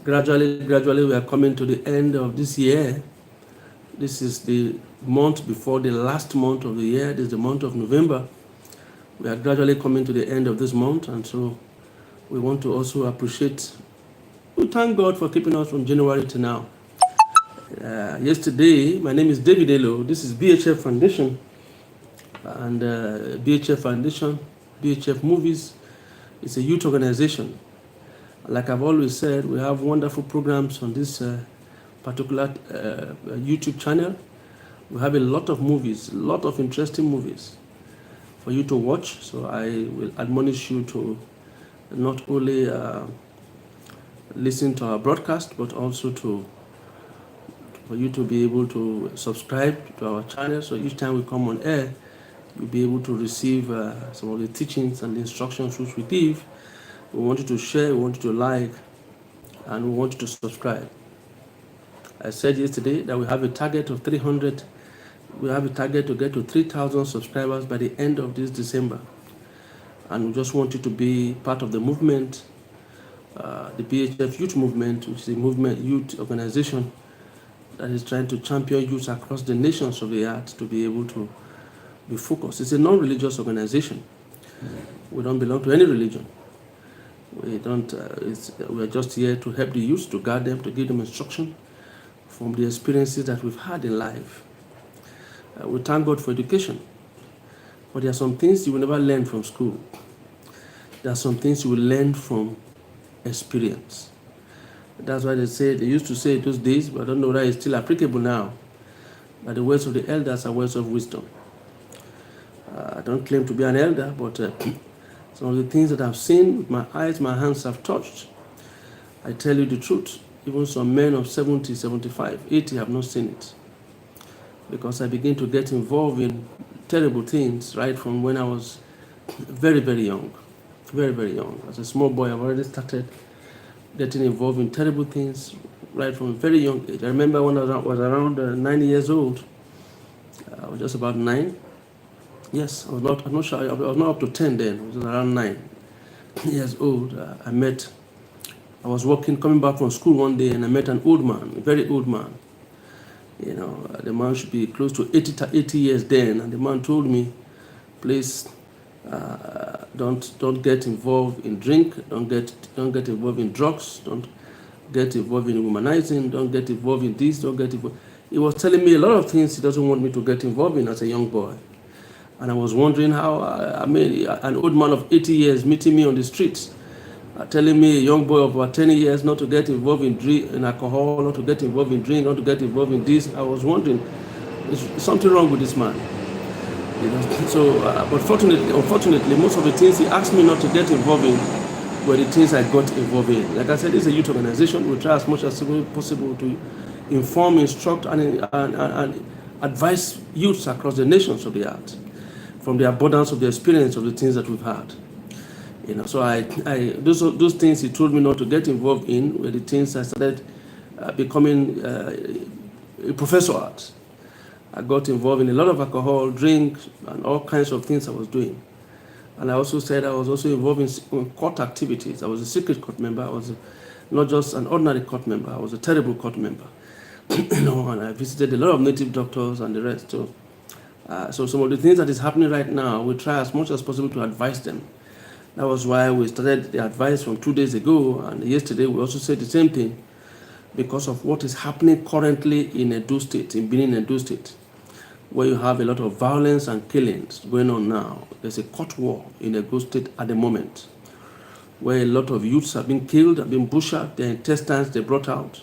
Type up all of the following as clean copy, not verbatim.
Gradually, we are coming to the end of this year. This is the month before the last month of the year. This is the month of November. We are gradually coming to the end of this month, and so we want to also appreciate, we thank God for keeping us from January to now. Yesterday, my name is David Elo. This is BHF Foundation, and BHF Foundation, BHF Movies, it's a youth organization. Like I've always said, we have wonderful programs on this particular YouTube channel. We have a lot of movies, a lot of interesting movies for you to watch. So I will admonish you to not only listen to our broadcast, but also for you to be able to subscribe to our channel. So each time we come on air, you'll be able to receive some of the teachings and the instructions which we give. We want you to share, we want you to like, and we want you to subscribe. I said yesterday that we have a target of 300. We have a target to get to 3,000 subscribers by the end of this December. And we just want you to be part of the movement, the BHF Youth Movement, which is a movement youth organization that is trying to champion youth across the nations of the earth to be able to be focused. It's a non-religious organization. We don't belong to any religion. We don't. We are just here to help the youth, to guide them, to give them instruction from the experiences that we've had in life. We thank God for education, but there are some things you will never learn from school. There are some things you will learn from experience. That's why they used to say those days, but I don't know whether it's still applicable now, that the words of the elders are words of wisdom. I don't claim to be an elder, but some of the things that I've seen with my eyes, my hands have touched, I tell you the truth, even some men of 70, 75, 80 have not seen it. Because I begin to get involved in terrible things right from when I was very, very young. Very, very young. As a small boy, I've already started getting involved in terrible things right from a very young age. I remember when I was around 9 years old. I was just about 9. Yes, I'm not sure. I was not up to 10 then. I was around 9 years old. I was coming back from school one day, and I met an old man, a very old man. You know, the man should be close to 80 years then, and the man told me, please, don't get involved in drink, don't get involved in drugs, don't get involved in womanizing, don't get involved in this, don't get involved. He was telling me a lot of things he doesn't want me to get involved in as a young boy. And I was wondering how, an old man of 80 years meeting me on the streets, telling me, a young boy of about 10 years, not to get involved in alcohol, not to get involved in drink, not to get involved in this. I was wondering, is something wrong with this man? You know? So, but unfortunately, most of the things he asked me not to get involved in were the things I got involved in. Like I said, it's a youth organization. We try as much as possible to inform, instruct, and advise youths across the nations of the earth from the abundance of the experience of the things that we've had. You know, so those things he told me not to get involved in were the things I started becoming a professor at. I got involved in a lot of alcohol, drink, and all kinds of things I was doing. And I also said I was also involved in court activities. I was a secret court member. I was not just an ordinary court member. I was a terrible court member. You know, and I visited a lot of native doctors and the rest. So some of the things that is happening right now, we try as much as possible to advise them. That was why we started the advice from 2 days ago, and yesterday we also said the same thing because of what is happening currently in Edo State, in Benin, Edo State, where you have a lot of violence and killings going on now. There's a court war in Edo State at the moment, where a lot of youths have been killed, have been butchered, their intestines they brought out,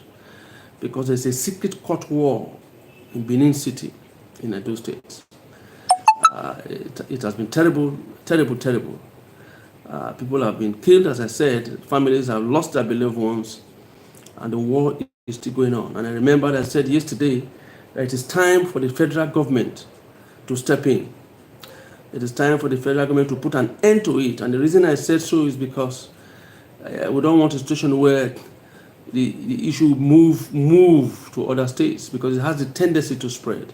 because there's a secret court war in Benin City, in Edo State. It has been terrible, terrible, terrible. People have been killed, as I said. Families have lost their beloved ones, and the war is still going on. And I remember that I said yesterday that it is time for the federal government to step in. It is time for the federal government to put an end to it. And the reason I said so is because we don't want a situation where the issue move to other states, because it has the tendency to spread.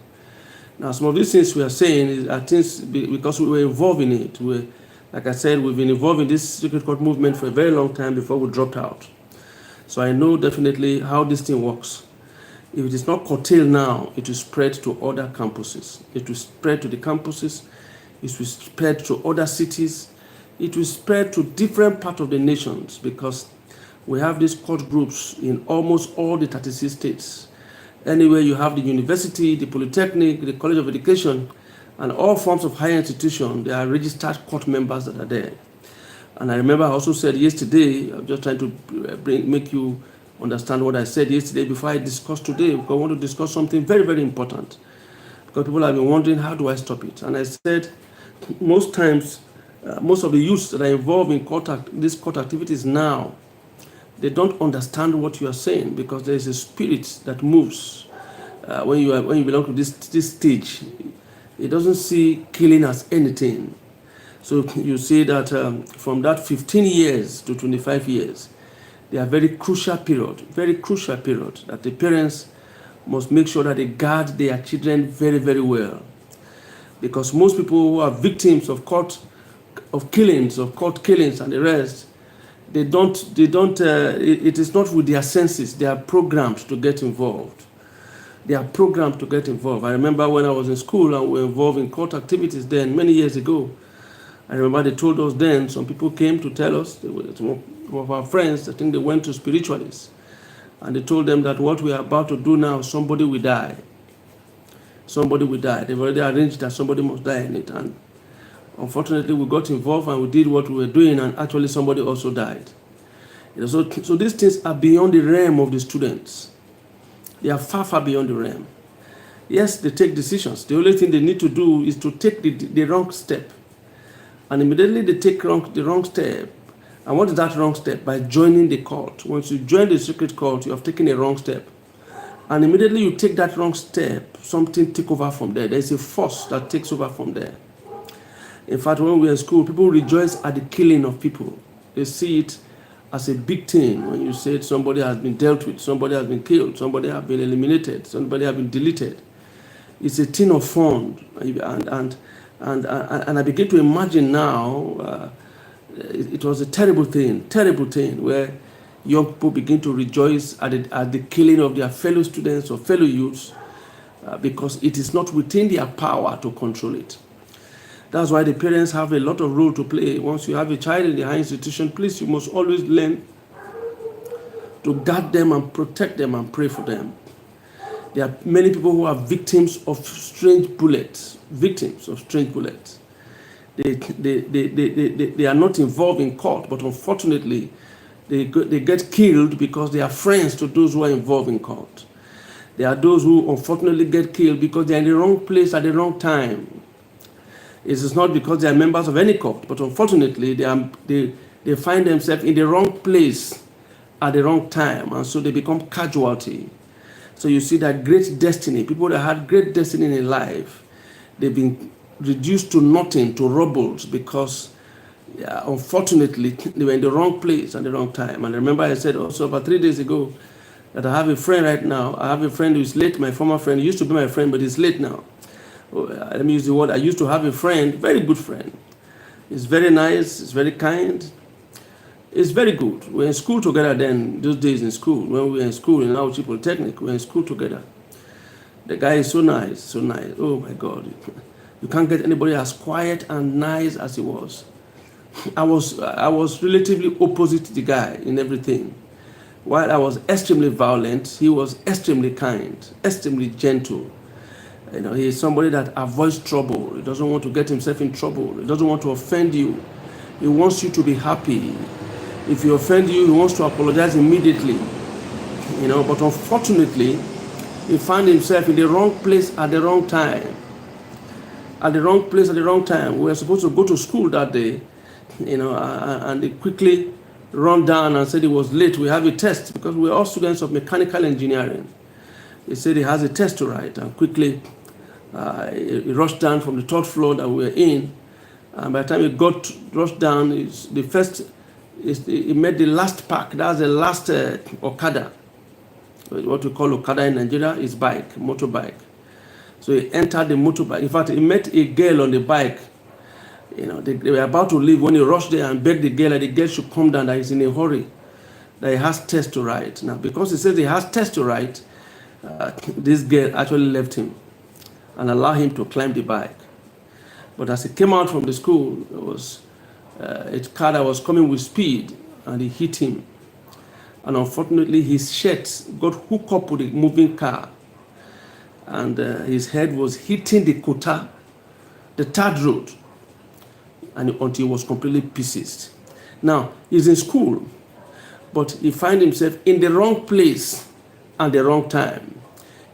Now, some of these things we are saying are things because we were involved in it. Like I said, we've been involved in this secret court movement for a very long time before we dropped out. So I know definitely how this thing works. If it is not curtailed now, it will spread to other campuses. It will spread to the campuses. It will spread to other cities. It will spread to different parts of the nations, because we have these court groups in almost all the 36 states. Anywhere you have the university, the polytechnic, the college of education, and all forms of higher institution, there are registered court members that are there. And I remember I also said yesterday, I'm just trying to make you understand what I said yesterday before I discuss today, because I want to discuss something very, very important. Because people have been wondering, how do I stop it? And I said, most times, most of the youths that are involved in these court activities now, they don't understand what you are saying, because there is a spirit that moves when you belong to this stage. It doesn't see killing as anything. So you see that from that 15 years to 25 years, they are very crucial period that the parents must make sure that they guard their children very, very well. Because most people who are victims of court killings and the rest, it is not with their senses. They are programmed to get involved. I remember when I was in school and we were involved in court activities then, many years ago. I remember they told us then, some people came to tell us, some of our friends, I think they went to spiritualists, and they told them that what we are about to do now, somebody will die. Somebody will die. They've already arranged that somebody must die in it. And unfortunately, we got involved and we did what we were doing, and actually somebody also died. So these things are beyond the realm of the students. They are far, far beyond the realm. Yes, they take decisions. The only thing they need to do is to take the wrong step. And immediately they take the wrong step. And what is that wrong step? By joining the cult. Once you join the secret cult, you have taken a wrong step. And immediately you take that wrong step, something takes over from there. There's a force that takes over from there. In fact, when we were in school, people rejoice at the killing of people. They see it as a big thing. When you say somebody has been dealt with, somebody has been killed, somebody has been eliminated, somebody has been deleted, it's a thing of fun. And I begin to imagine now, it was a terrible thing, where young people begin to rejoice at the killing of their fellow students or fellow youths, because it is not within their power to control it. That's why the parents have a lot of role to play. Once you have a child in the higher institution, please, you must always learn to guard them and protect them and pray for them. There are many people who are victims of strange bullets. They are not involved in court, but unfortunately, they get killed because they are friends to those who are involved in court. There are those who unfortunately get killed because they are in the wrong place at the wrong time. It is not because they are members of any court, but unfortunately, they find themselves in the wrong place at the wrong time, and so they become casualty. So you see that great destiny, people that had great destiny in life, they've been reduced to nothing, to rubble, because unfortunately, they were in the wrong place at the wrong time. And I remember I said also about 3 days ago that I have a friend right now. I have a friend who is late, my former friend. He used to be my friend, but he's late now. Let me use the word. I used to have a friend, very good friend. He's very nice, he's very kind. It's very good. We were in school together then, those days in school. When we were in school in Auchi Polytechnic, we were in school together. The guy is so nice, so nice. Oh my God. You can't get anybody as quiet and nice as he was. I was relatively opposite to the guy in everything. While I was extremely violent, he was extremely kind, extremely gentle. You know, he is somebody that avoids trouble. He doesn't want to get himself in trouble. He doesn't want to offend you. He wants you to be happy. If he offends you, he wants to apologize immediately. You know, but unfortunately, he found himself in the wrong place at the wrong time. At the wrong place at the wrong time. We were supposed to go to school that day, you know, and they quickly run down and said he was late. We have a test because we're all students of mechanical engineering. He said he has a test to write, and quickly he rushed down from the third floor that we were in. And by the time he rushed down, he met the last park. That's the last Okada. What we call Okada in Nigeria is bike, motorbike. So he entered the motorbike. In fact, he met a girl on the bike. You know, they were about to leave when he rushed there and begged the girl that the girl should come down, that he's in a hurry. that he has tests to write. Now, because he says he has tests to write, this girl actually left him and allowed him to climb the bike. But as he came out from the school, there was a car that was coming with speed, and he hit him. And unfortunately, his shirt got hooked up with a moving car, and his head was hitting the quota, the third road, and until he was completely pieces. Now, he's in school, but he finds himself in the wrong place at the wrong time.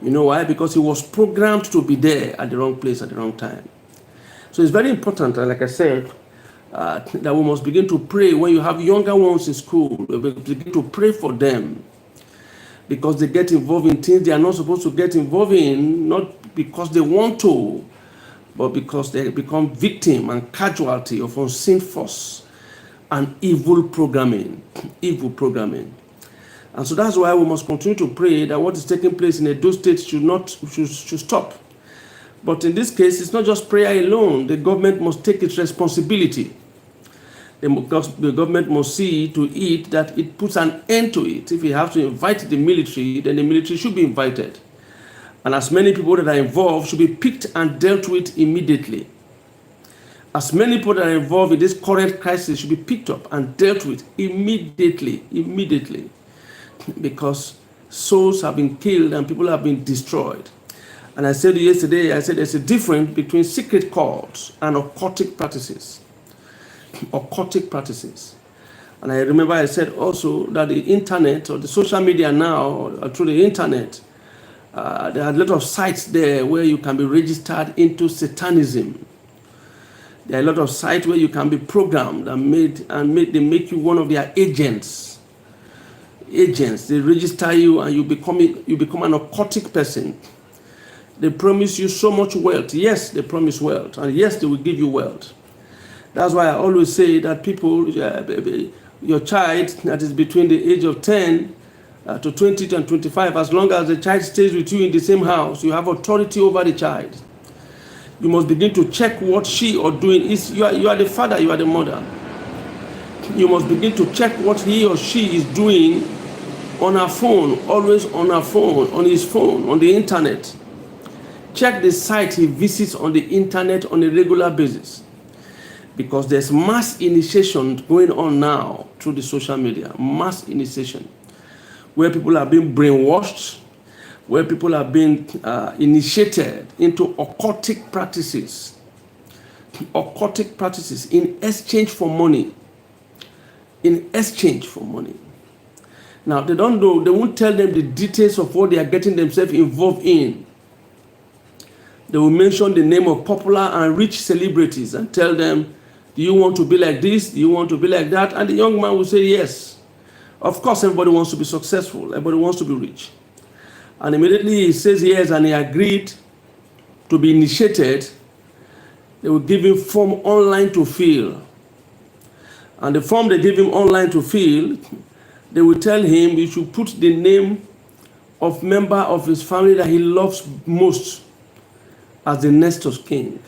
You know why? Because he was programmed to be there at the wrong place at the wrong time. So it's very important, like I said, that we must begin to pray when you have younger ones in school. We begin to pray for them, because they get involved in things they are not supposed to get involved in, not because they want to, but because they become victim and casualty of unseen force and evil programming. Evil programming. And so that's why we must continue to pray that what is taking place in Edo State should stop. But in this case, it's not just prayer alone. The government must take its responsibility. The government must see to it that it puts an end to it. If you have to invite the military, then the military should be invited. And as many people that are involved should be picked and dealt with immediately. As many people that are involved in this current crisis should be picked up and dealt with immediately. Because souls have been killed and people have been destroyed. And I said yesterday, there's a difference between secret cults and occultic practices. Occultic practices. And I remember I said also that the internet or the social media now, or through the internet, there are a lot of sites there where you can be registered into Satanism. There are a lot of sites where you can be programmed and they make you one of their agents. They register you and you become an occultic person. They promise you so much wealth. Yes, they promise wealth, and yes, they will give you wealth. That's why I always say that people, your child that is between the age of 10 to 20 and 25, as long as the child stays with you in the same house, you have authority over the child. You must begin to check what she or doing is. You are the father, you are the mother. You must begin to check what he or she is doing on her phone, always on her phone, on his phone, on the internet. Check the site he visits on the internet on a regular basis, because there's mass initiation going on now through the social media. Mass initiation, where people are being brainwashed, where people are being initiated into occultic practices in exchange for money. Now, they don't know, they won't tell them the details of what they are getting themselves involved in. They will mention the name of popular and rich celebrities and tell them, do you want to be like this? Do you want to be like that? And the young man will say yes. Of course, everybody wants to be successful. Everybody wants to be rich. And immediately he says yes, and he agreed to be initiated. They will give him form online to fill. And the form they give him online to fill, they will tell him he should put the name of member of his family that he loves most as the next of kin.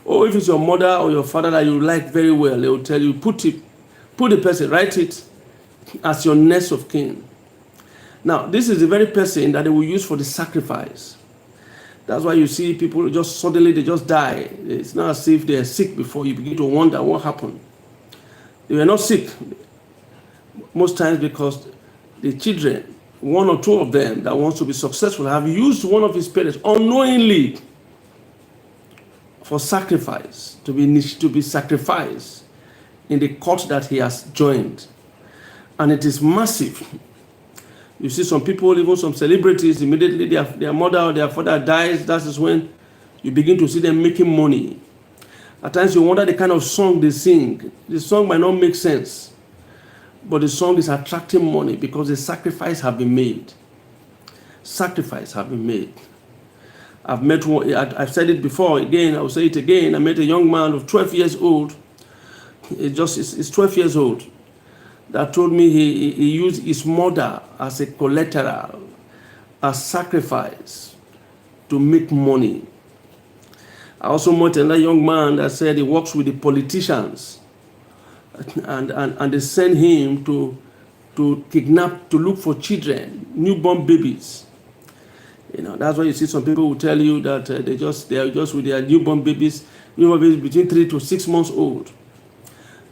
Or if it's your mother or your father that you like very well, they will tell you, put the person, write it as your next of kin. Now, this is the very person that they will use for the sacrifice. That's why you see people just suddenly, they just die. It's not as if they are sick before. You begin to wonder what happened. They were not sick. Most times because the children, one or two of them that wants to be successful, have used one of his parents unknowingly for sacrifice, to be sacrificed in the cult that he has joined. And it is massive. You see some people, even some celebrities, immediately their mother or their father dies. That is when you begin to see them making money. At times you wonder the kind of song they sing. The song might not make sense, but the song is attracting money because the sacrifice have been made. Sacrifice have been made. I've said it before, again, I will say it again. I met a young man of 12 years old. He's 12 years old. That told me he used his mother as a collateral, as sacrifice to make money. I also met another young man that said he works with the politicians, and they send him to to kidnap, to look for children, newborn babies. That's why you see some people will tell you that they are just with their newborn babies between 3 to 6 months old.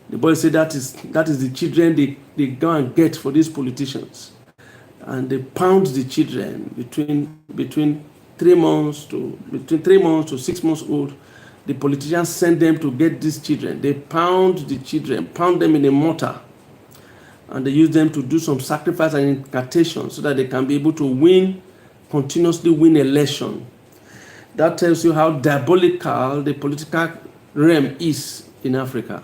The boys say that is the children they go and get for these politicians, and they pound the children between 3 months to 6 months old. The politicians send them to get these children. They pound the children, pound them in a mortar, and they use them to do some sacrifice and incantation so that they can be able to continuously win election. That tells you how diabolical the political realm is in Africa.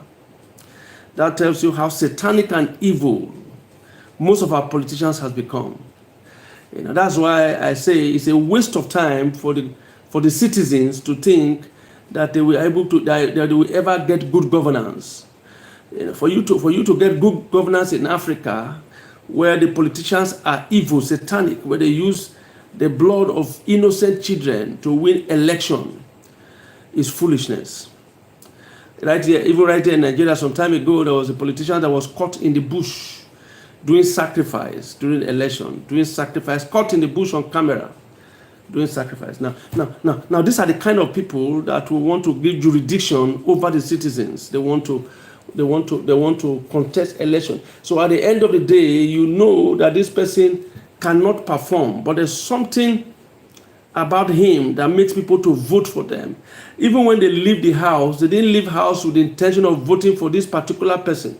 That tells you how satanic and evil most of our politicians has become. That's why I say it's a waste of time for the citizens to think that they will ever get good governance. For you to get good governance in Africa, where the politicians are evil, satanic, where they use the blood of innocent children to win election, is foolishness. Even right here in Nigeria, some time ago, there was a politician that was caught in the bush doing sacrifice during election, caught in the bush on camera, doing sacrifice. Now, these are the kind of people that will want to give jurisdiction over the citizens. They want to contest election. So at the end of the day, you know that this person cannot perform, but there's something about him that makes people to vote for them. Even when they leave the house, they didn't leave house with the intention of voting for this particular person.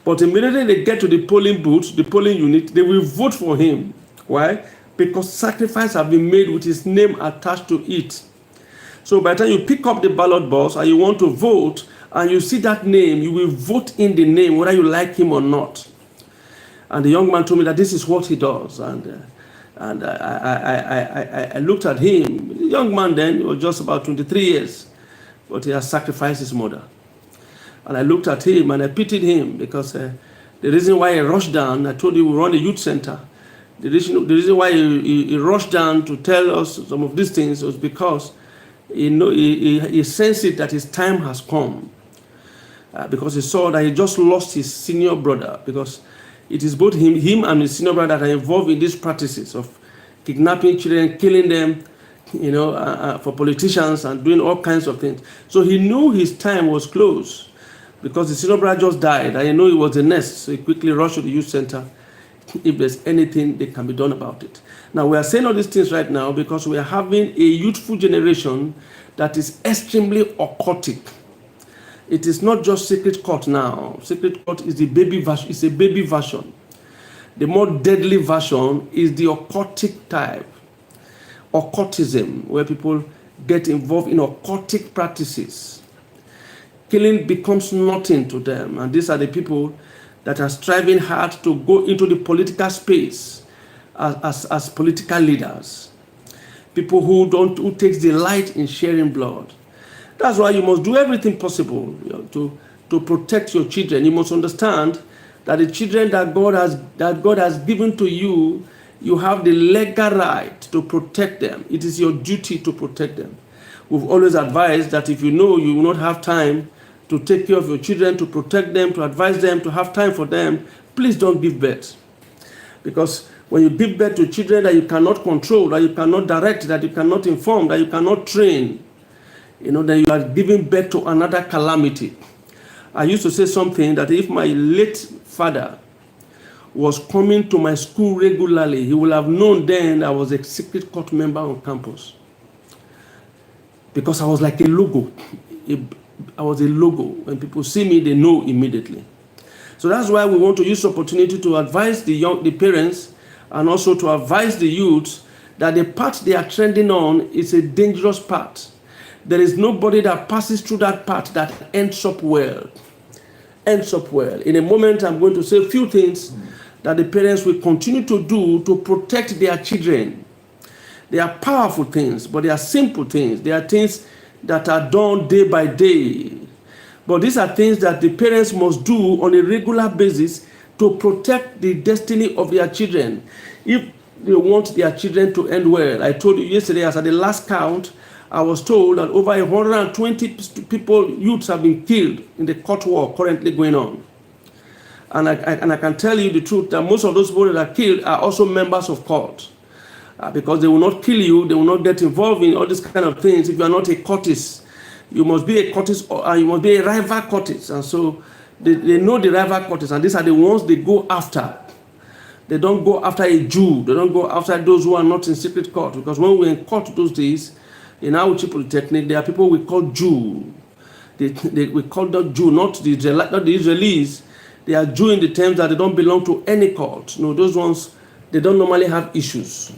But immediately they get to the polling booth, the polling unit, they will vote for him. Why? Because sacrifice have been made with his name attached to it. So by the time you pick up the ballot box and you want to vote, and you see that name, you will vote in the name, whether you like him or not. And the young man told me that this is what he does. And I looked at him. The young man then, he was just about 23 years, but he has sacrificed his mother. And I looked at him and I pitied him because the reason why he rushed down, I told you we run a youth center. The reason why he rushed down to tell us some of these things was because he sensed it that his time has come. Because he saw that he just lost his senior brother, because it is both him and his senior brother that are involved in these practices of kidnapping children, killing them, for politicians and doing all kinds of things. So he knew his time was close because the senior brother just died, and he knew it was the next. So he quickly rushed to the youth center if there's anything that can be done about it. Now, we are saying all these things right now because we are having a youthful generation that is extremely occultic. It is not just secret court now. Secret court is the baby version. It's a baby version. The more deadly version is the occultic type, occultism, where people get involved in occultic practices. Killing becomes nothing to them, and these are the people that are striving hard to go into the political space as political leaders. People who takes delight in sharing blood. That's why you must do everything possible to protect your children. You must understand that the children that God has given to you, you have the legal right to protect them. It is your duty to protect them. We've always advised that if you know you will not have time to take care of your children, to protect them, to advise them, to have time for them, please don't give birth. Because when you give birth to children that you cannot control, that you cannot direct, that you cannot inform, that you cannot train, then you are giving birth to another calamity. I used to say something that if my late father was coming to my school regularly, he would have known then I was a secret court member on campus. Because I was like a logo. I was a logo. When people see me, they know immediately. So that's why we want to use the opportunity to advise the parents and also to advise the youth that the path they are trending on is a dangerous path. There is nobody that passes through that path that ends up well. In a moment, I'm going to say a few things that the parents will continue to do to protect their children. They are powerful things, but they are simple things. They are things that are done day by day. But these are things that the parents must do on a regular basis to protect the destiny of their children. If they want their children to end well, I told you yesterday, as at the last count, I was told that over 120 youths have been killed in the court war currently going on. And I can tell you the truth that most of those people that are killed are also members of cult. Because they will not kill you, they will not get involved in all these kind of things. If you are not a cultist, you must be a cultist, or you must be a rival cultist. And so they know the rival cultists, and these are the ones they go after. They don't go after a Jew. They don't go after those who are not in secret cult. Because when we in cult those days, in our Polytechnic, there are people we call Jew. We call them Jew, not the Israelis. They are Jew in the terms that they don't belong to any cult. No, those ones, they don't normally have issues.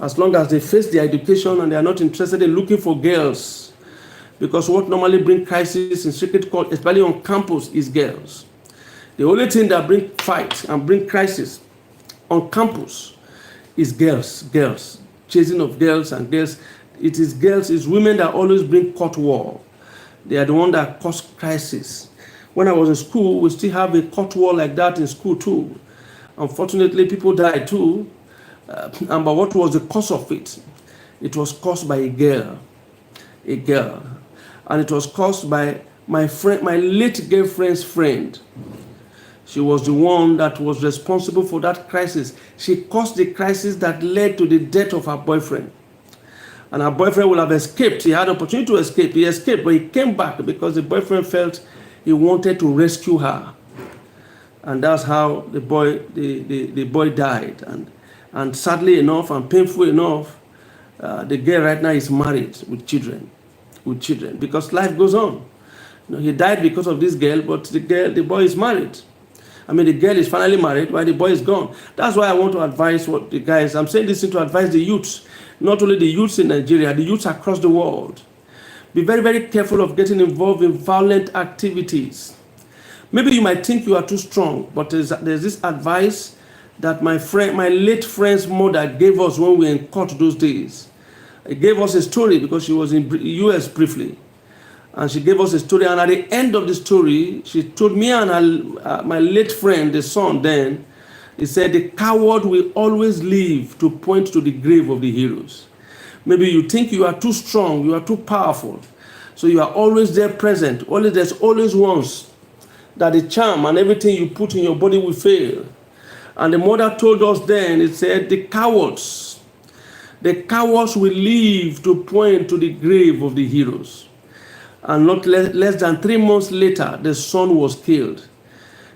As long as they face their education and they are not interested in looking for girls. Because what normally brings crisis in secret cult, especially on campus, is girls. The only thing that brings fight and bring crisis on campus is girls. Chasing of girls and girls. It is girls, it's women that always bring court war. They are the ones that cause crisis. When I was in school, we still have a court war like that in school too. Unfortunately, people died too. But what was the cause of it? It was caused by a girl. And it was caused by my late girlfriend's friend. She was the one that was responsible for that crisis. She caused the crisis that led to the death of her boyfriend. And her boyfriend would have escaped. He had the opportunity to escape. He escaped, but he came back because the boyfriend felt he wanted to rescue her. And that's how the boy died. And sadly enough and painful enough, the girl right now is married with children, because life goes on. You know, he died because of this girl, but the boy is married. I mean, the girl is finally married while the boy is gone. That's why I want to advise what the guys, I'm saying this to advise the youths, not only the youths in Nigeria, the youths across the world. Be very, very careful of getting involved in violent activities. Maybe you might think you are too strong, but there's this advice that my late friend's mother gave us when we were in court those days. She gave us a story because she was in the US briefly. And she gave us a story, and at the end of the story, she told me and my late friend, the son then, he said, the coward will always live to point to the grave of the heroes. Maybe you think you are too strong, you are too powerful, so you are always there present. There's always once that the charm and everything you put in your body will fail. And the mother told us then, it said, the cowards will live to point to the grave of the heroes. And not less than 3 months later, the son was killed.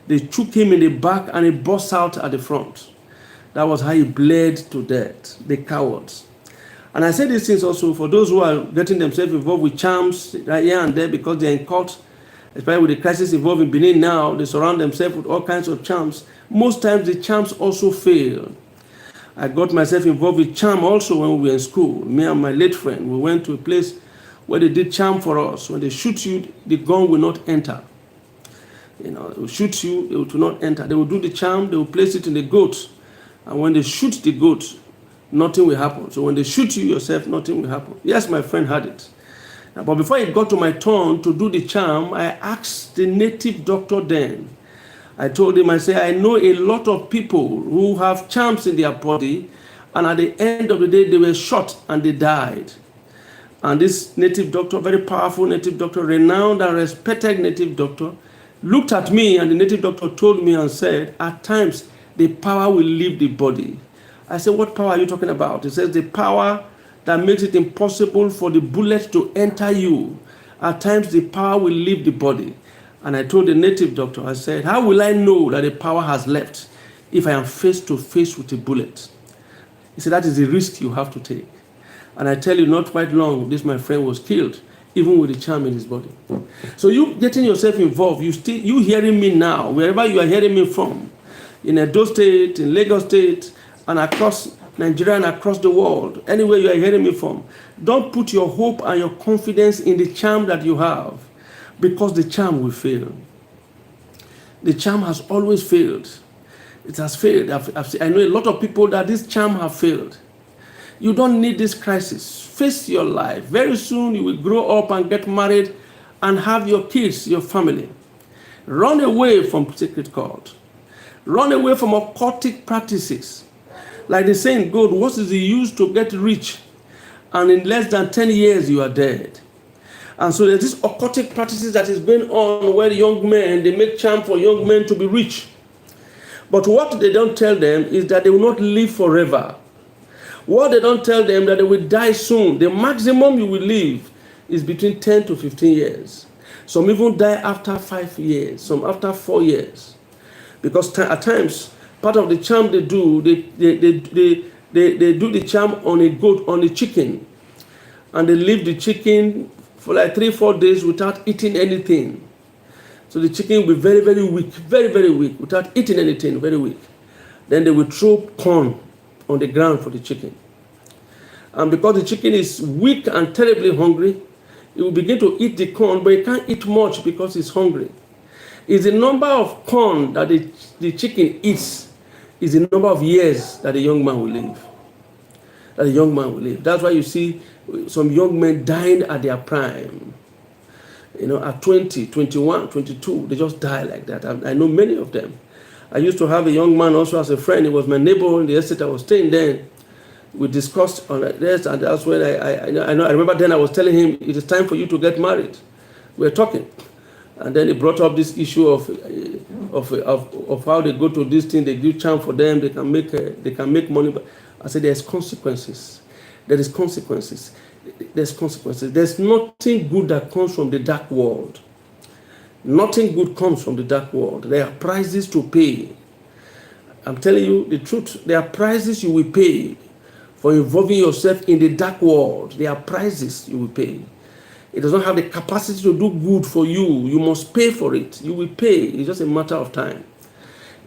They took him in the back and he burst out at the front. That was how he bled to death, the cowards. And I say these things also for those who are getting themselves involved with charms right here and there because they're in court, especially with the crisis involved in Benin now, they surround themselves with all kinds of charms. Most times the charms also fail. I got myself involved with charm also when we were in school. Me and my late friend, we went to a place where they did charm for us. When they shoot you, the gun will not enter. You know, they will shoot you, it will not enter. They will do the charm, they will place it in the goat. And when they shoot the goat, nothing will happen. So when they shoot you yourself, nothing will happen. Yes, my friend had it. But before it got to my turn to do the charm, I asked the native doctor then. I told him, I said, I know a lot of people who have charms in their body, and at the end of the day, they were shot and they died. And this native doctor, very powerful native doctor, renowned and respected native doctor, looked at me, and the native doctor told me and said, at times, the power will leave the body. I said, what power are you talking about? He says, the power that makes it impossible for the bullet to enter you. At times, the power will leave the body. And I told the native doctor, I said, how will I know that the power has left if I am face to face with a bullet? He said, that is the risk you have to take. And I tell you, not quite long, this my friend was killed, even with the charm in his body. So you getting yourself involved, you hearing me now, wherever you are hearing me from, in Edo State, in Lagos State, and across Nigeria and across the world, anywhere you are hearing me from, don't put your hope and your confidence in the charm that you have, because the charm will fail. The charm has always failed. It has failed. I know a lot of people that this charm have failed. You don't need this crisis. Face your life. Very soon you will grow up and get married and have your kids, your family. Run away from sacred cult. Run away from occultic practices. Like the saying goes, what is the use to get rich and in less than 10 years you are dead? And so there's this occultic practices that is going on where young men, they make charm for young men to be rich. But what they don't tell them is that they will not live forever. What they don't tell them that they will die soon. The maximum you will live is between 10 to 15 years. Some even die after 5 years, some after 4 years. Because at times, part of the charm they do, they do the charm on a goat, on a chicken. And they leave the chicken for like 3-4 days without eating anything. So the chicken will be very, very weak, very, very weak, without eating anything, very weak. Then they will throw corn on the ground for the chicken. And because the chicken is weak and terribly hungry, it will begin to eat the corn, but it can't eat much because it's hungry. It's the number of corn that the chicken eats is the number of years that a young man will live. That a young man will live. That's why you see some young men dying at their prime. You know, at 20, 21, 22, they just die like that. I know many of them. I used to have a young man also as a friend. He was my neighbor in the estate I was staying then. We discussed on this, and that's when I remember then I was telling him, it is time for you to get married. We were talking. And then he brought up this issue of how they go to this thing, they do charm for them, they can make money. But I said, there's consequences. There is consequences. There's consequences. There's nothing good that comes from the dark world. Nothing good comes from the dark world. There are prices to pay. I'm telling you the truth. There are prices you will pay for involving yourself in the dark world. There are prices you will pay. It does not have the capacity to do good for you. You must pay for it. You will pay. It's just a matter of time.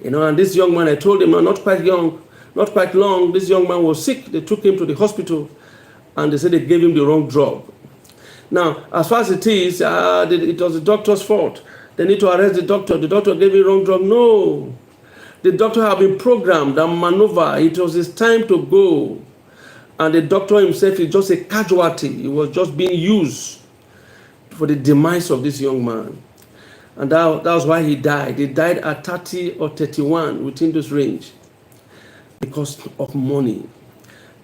You know, and this young man, I told him, not quite young, not quite long, this young man was sick. They took him to the hospital and they said they gave him the wrong drug. Now, as far as it is, it was the doctor's fault. They need to arrest the doctor. The doctor gave him the wrong drug. No. The doctor had been programmed and maneuvered. It was his time to go. And the doctor himself is just a casualty. He was just being used for the demise of this young man. And that was why he died. He died at 30 or 31, within this range, because of money.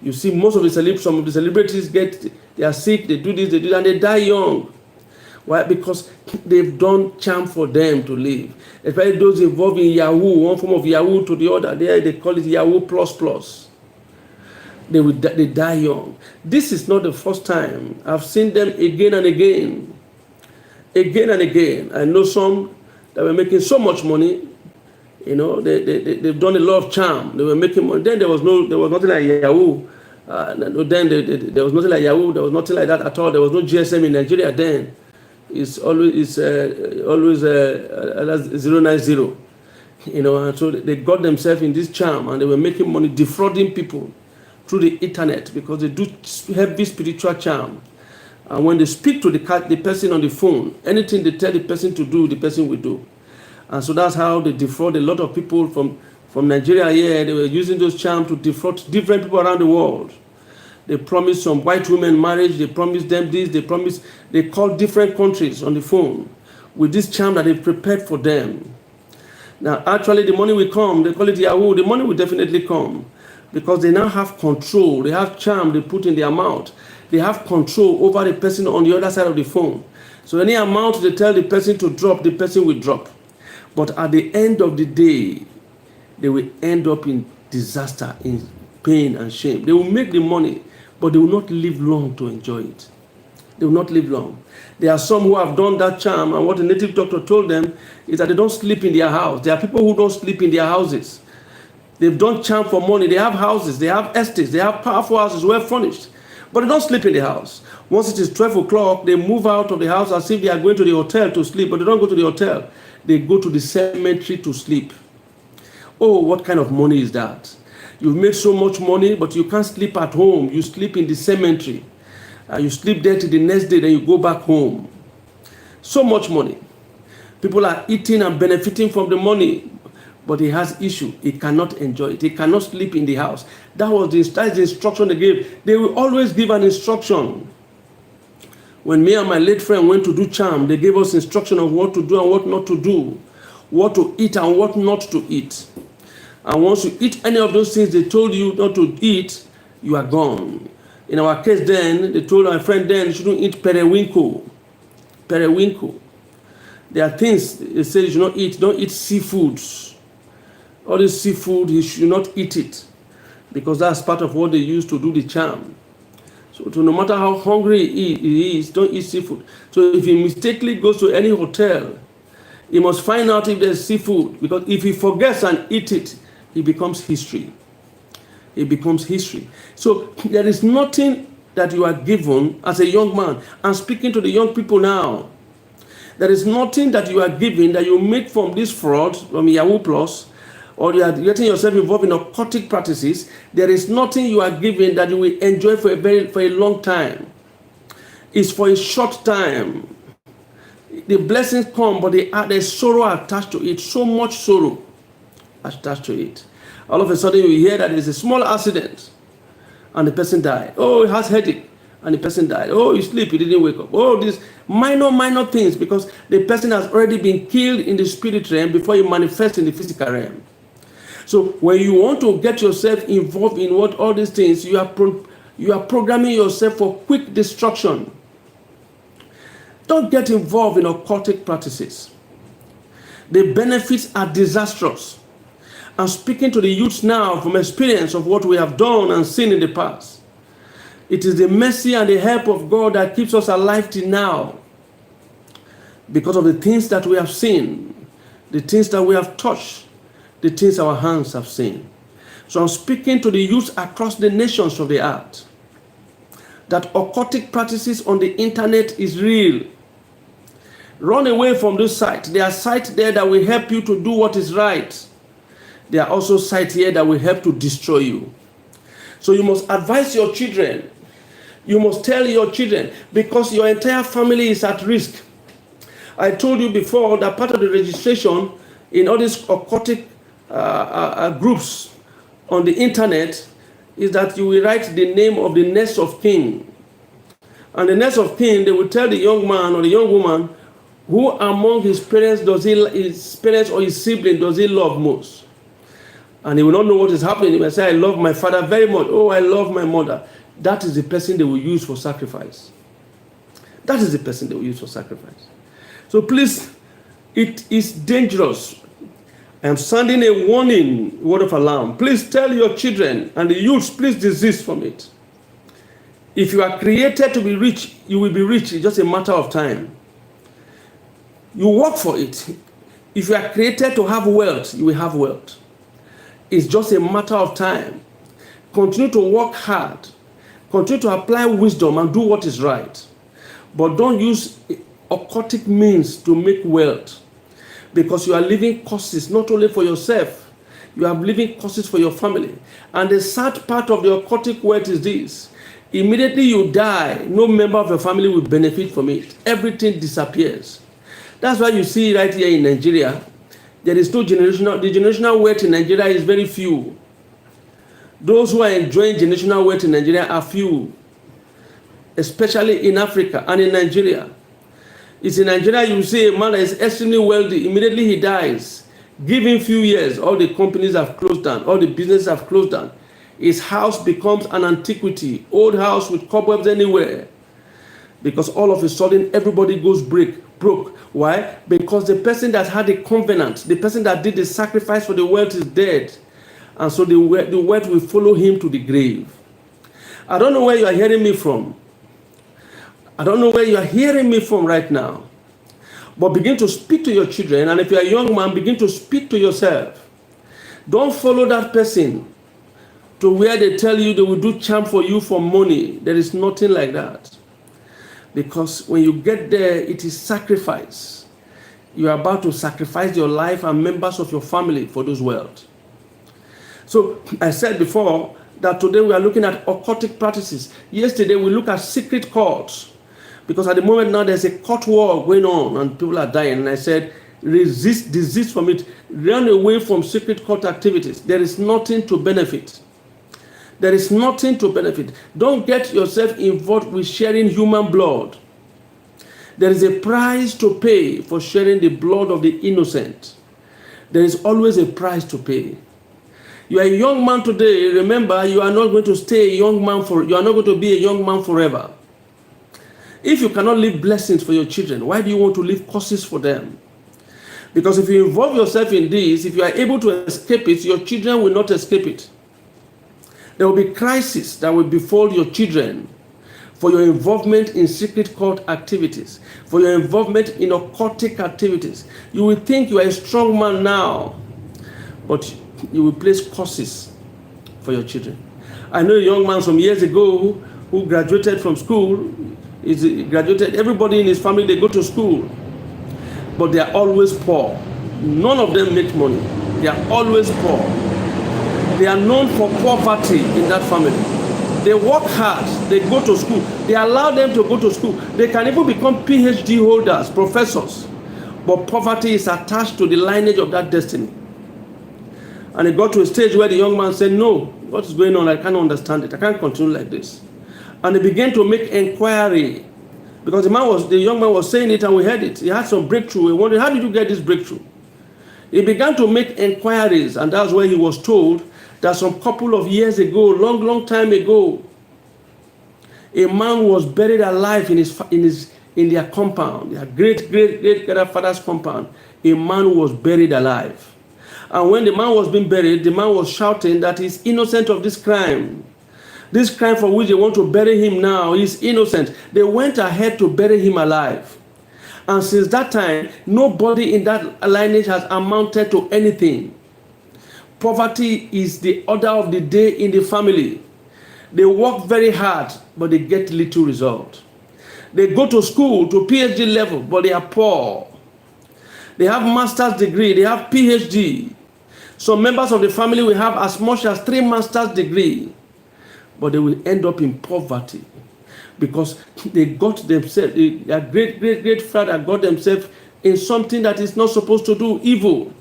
You see, some of the celebrities they are sick, they do this, they do that, and they die young. Why? Because they've done charm for them to live. Especially those involved in Yahoo, one form of Yahoo to the other. They call it Yahoo plus. They die young. This is not the first time. I've seen them again and again. Again and again. I know some that were making so much money. You know, they've done a lot of charm. They were making money. Then there was nothing like Yahoo. There was nothing like Yahoo. There was nothing like that at all. There was no GSM in Nigeria then. It's always 090. You know, and so they got themselves in this charm and they were making money, defrauding people through the internet because they do heavy spiritual charm. And when they speak to the person on the phone, anything they tell the person to do, the person will do. And so that's how they defraud a lot of people from Nigeria here. They were using those charms to defraud different people around the world. They promised some white women marriage. They promised them this. They called different countries on the phone with this charm that they prepared for them. Now, actually, the money will come. They call it Yahoo. The money will definitely come because they now have control. They have charm they put in their mouth. They have control over the person on the other side of the phone. So any amount they tell the person to drop, the person will drop. But at the end of the day, they will end up in disaster, in pain and shame. They will make the money, but they will not live long to enjoy it. They will not live long. There are some who have done that charm, and what the native doctor told them is that they don't sleep in their house. There are people who don't sleep in their houses. They've done charm for money. They have houses, they have estates, they have powerful houses, well furnished. But they don't sleep in the house. Once it is 12 o'clock, they move out of the house as if they are going to the hotel to sleep, but they don't go to the hotel. They go to the cemetery to sleep. Oh, what kind of money is that? You've made so much money, but you can't sleep at home. You sleep in the cemetery. You sleep there till the next day, then you go back home. So much money. People are eating and benefiting from the money, but he has issue. He cannot enjoy it. He cannot sleep in the house. That's the instruction they gave. They will always give an instruction. When me and my late friend went to do charm, they gave us instruction of what to do and what not to do, what to eat and what not to eat. And once you eat any of those things they told you not to eat, you are gone. In our case then, they told my friend then, you shouldn't eat periwinkle. Periwinkle. There are things they say you should not eat. Don't eat seafoods. All this seafood, he should not eat it, because that's part of what they use to do the charm. So no matter how hungry he is, don't eat seafood. So if he mistakenly goes to any hotel, he must find out if there's seafood, because if he forgets and eat it, it becomes history. It becomes history. So there is nothing that you are given as a young man. I'm speaking to the young people now. There is nothing that you are given that you make from this fraud, from Yahoo Plus, or you are getting yourself involved in occultic practices. There is nothing you are given that you will enjoy for a long time. It's for a short time. The blessings come, but there's sorrow attached to it, so much sorrow attached to it. All of a sudden you hear that there's a small accident and the person died. Oh, he has headache and the person died. Oh, you sleep, he didn't wake up. Oh, these minor things, because the person has already been killed in the spirit realm before he manifests in the physical realm. So when you want to get yourself involved in what all these things, you are programming yourself for quick destruction. Don't get involved in occultic practices. The benefits are disastrous. I'm speaking to the youths now from experience of what we have done and seen in the past. It is the mercy and the help of God that keeps us alive till now, because of the things that we have seen, the things that we have touched, the things our hands have seen. So I'm speaking to the youths across the nations of the earth that occultic practices on the internet is real. Run away from those sites. There are sites there that will help you to do what is right. There are also sites here that will help to destroy you. So you must advise your children. You must tell your children, because your entire family is at risk. I told you before that part of the registration in all these occultic groups on the internet is that you will write the name of the next of kin. And the next of kin, they will tell the young man or the young woman who among his parents or his sibling does he love most. And he will not know what is happening. He will say, I love my father very much. Oh, I love my mother. That is the person they will use for sacrifice. That is the person they will use for sacrifice. So please, it is dangerous. I am sounding a warning word of alarm. Please tell your children and the youths, please desist from it. If you are created to be rich, you will be rich. It's just a matter of time. You work for it. If you are created to have wealth, you will have wealth. It's just a matter of time. Continue to work hard. Continue to apply wisdom and do what is right. But don't use occultic means to make wealth, because you are leaving causes not only for yourself, you are leaving causes for your family. And the sad part of the occultic wealth is this: immediately you die, no member of your family will benefit from it. Everything disappears. That's why you see right here in Nigeria, there is no generational, the generational wealth in Nigeria is very few. Those who are enjoying generational wealth in Nigeria are few, especially in Africa and in Nigeria. It's in Nigeria you see a man that is extremely wealthy, immediately he dies. Give him few years, all the companies have closed down, all the businesses have closed down. His house becomes an antiquity, old house with cobwebs anywhere. Because all of a sudden everybody goes broke. Why? Because the person that had the covenant, the person that did the sacrifice for the wealth is dead. And so the wealth will follow him to the grave. I don't know where you are hearing me from. I don't know where you are hearing me from right now. But begin to speak to your children. And if you are a young man, begin to speak to yourself. Don't follow that person to where they tell you they will do charm for you for money. There is nothing like that. Because when you get there, it is sacrifice. You are about to sacrifice your life and members of your family for those wealth. So I said before that today we are looking at occultic practices. Yesterday we looked at secret cults. Because at the moment now there's a cult war going on and people are dying. And I said, desist from it. Run away from secret cult activities. There is nothing to benefit. There is nothing to benefit. Don't get yourself involved with sharing human blood. There is a price to pay for sharing the blood of the innocent. There is always a price to pay. You are a young man today. Remember, you are not going to stay a young man you are not going to be a young man forever. If you cannot leave blessings for your children, why do you want to leave curses for them? Because if you involve yourself in this, if you are able to escape it, your children will not escape it. There will be crisis that will befall your children for your involvement in secret cult activities, for your involvement in occultic activities. You will think you are a strong man now, but you will place curses for your children. I know a young man some years ago who graduated from school. He graduated. Everybody in his family, they go to school, but they are always poor. None of them make money. They are always poor. They are known for poverty in that family. They work hard. They go to school. They allow them to go to school. They can even become PhD holders, professors. But poverty is attached to the lineage of that destiny. And it got to a stage where the young man said, no, what is going on? I can't understand it. I can't continue like this. And he began to make inquiry. Because the young man was saying it and we heard it. He had some breakthrough. He wondered, how did you get this breakthrough? He began to make inquiries, and that's where he was told that some couple of years ago, long time ago, a man was buried alive in their compound, their great-grandfather's compound. A man was buried alive. And when the man was being buried, the man was shouting that he's innocent of this crime. This crime for which they want to bury him now, he's innocent. They went ahead to bury him alive. And since that time, nobody in that lineage has amounted to anything. Poverty is the order of the day in the family. They work very hard, but they get little result. They go to school to PhD level, but they are poor. They have master's degree, they have PhD. Some members of the family will have as much as 3 master's degree, but they will end up in poverty because they got themselves, their great father got themselves in something that is not supposed to do, evil.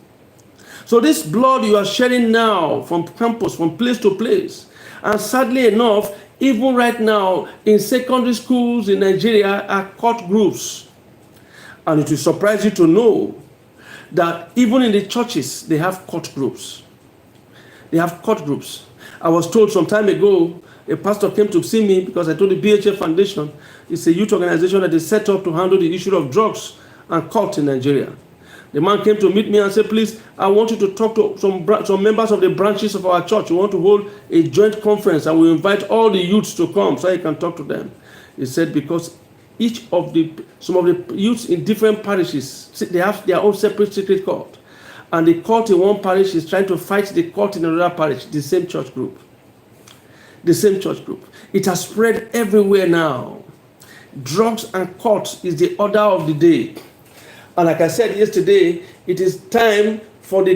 So this blood you are shedding now from campus, from place to place, and sadly enough, even right now in secondary schools in Nigeria are cult groups. And it will surprise you to know that even in the churches, they have cult groups. They have cult groups. I was told some time ago, a pastor came to see me because I told the BHF Foundation, it's a youth organization that is set up to handle the issue of drugs and cult in Nigeria. The man came to meet me and said, please, I want you to talk to some members of the branches of our church. We want to hold a joint conference and we invite all the youths to come so I can talk to them. He said, because some of the youths in different parishes, they have their own separate secret cult. And the cult in one parish is trying to fight the cult in another parish, the same church group. The same church group. It has spread everywhere now. Drugs and cult is the order of the day. And like I said yesterday, it is time for the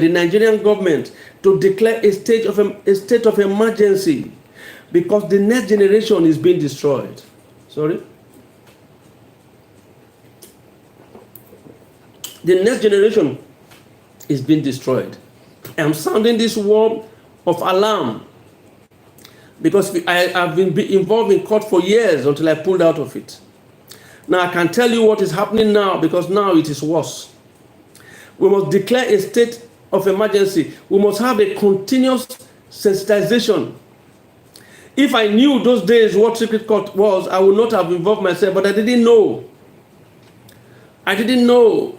Nigerian government, to declare a state of emergency because the next generation is being destroyed. Sorry? The next generation is being destroyed. I'm sounding this word of alarm because I have been involved in court for years until I pulled out of it. Now I can tell you what is happening now because now it is worse. We must declare a state of emergency. We must have a continuous sensitization. If I knew those days what secret court was, I would not have involved myself, but I didn't know. I didn't know.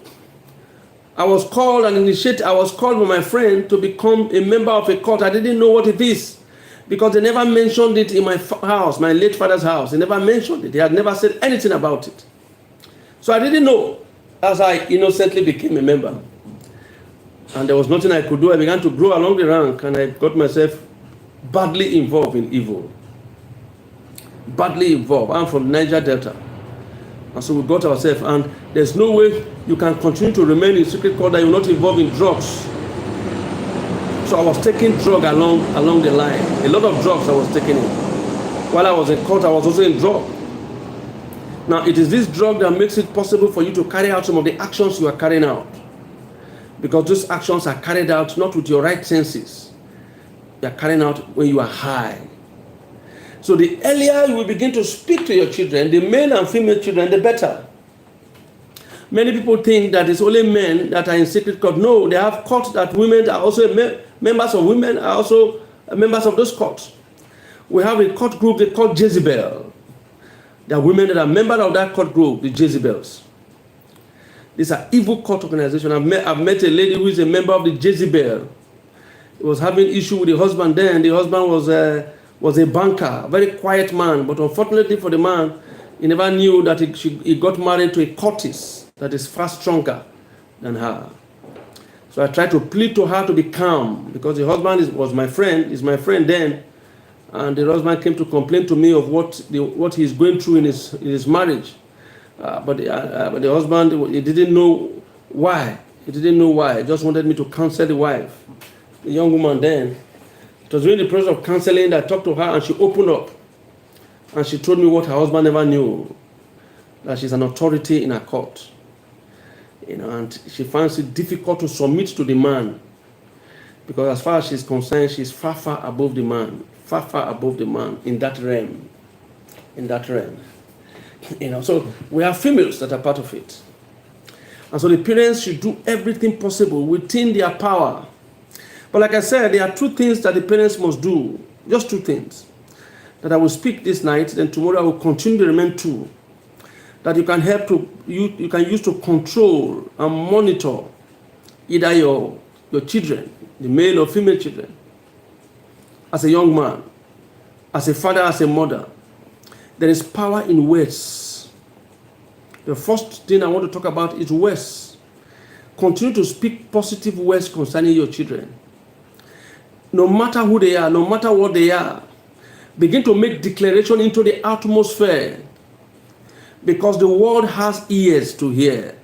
I was called and initiated. I was called by my friend to become a member of a court. I didn't know what it is because they never mentioned it in my house, my late father's house. They never mentioned it. They had never said anything about it. So I didn't know as I innocently became a member. And there was nothing I could do. I began to grow along the rank and I got myself badly involved in evil. Badly involved. I'm from Niger Delta. And so we got ourselves, and there's no way you can continue to remain in secret court that you're not involved in drugs. So I was taking drugs along the line. A lot of drugs I was taking in. While I was in court, I was also in drug. Now, it is this drug that makes it possible for you to carry out some of the actions you are carrying out. Because those actions are carried out not with your right senses. They are carried out when you are high. So the earlier you will begin to speak to your children, the male and female children, the better. Many people think that it's only men that are in secret court. No, they have courts that women are also members of, women are also members of those courts. We have a court group they call Jezebel. There are women that are members of that court group, the Jezebels. These are evil cult organization. I've met a lady who is a member of the Jezebel. He was having issue with the husband then. The husband was a banker, a very quiet man. But unfortunately for the man, he never knew that he got married to a cultist that is far stronger than her. So I tried to plead to her to be calm, because the husband was my friend, is my friend then. And the husband came to complain to me of what he's going through in his marriage. But the husband, he didn't know why. He didn't know why. He just wanted me to counsel the wife, the young woman then. It was during the process of counseling that I talked to her, and she opened up. And she told me what her husband never knew, that she's an authority in her court. And she finds it difficult to submit to the man, because as far as she's concerned, she's far, far above the man, far, far above the man in that realm. So we have females that are part of it. And so the parents should do everything possible within their power. But like I said, there are two things that the parents must do, just two things, that I will speak this night, then tomorrow I will continue to remain two, that you can help to, you can use to control and monitor either your children, the male or female children, as a young man, as a father, as a mother. There is power in words. The first thing I want to talk about is words. Continue to speak positive words concerning your children. No matter who they are, no matter what they are, begin to make declaration into the atmosphere, because the world has ears to hear.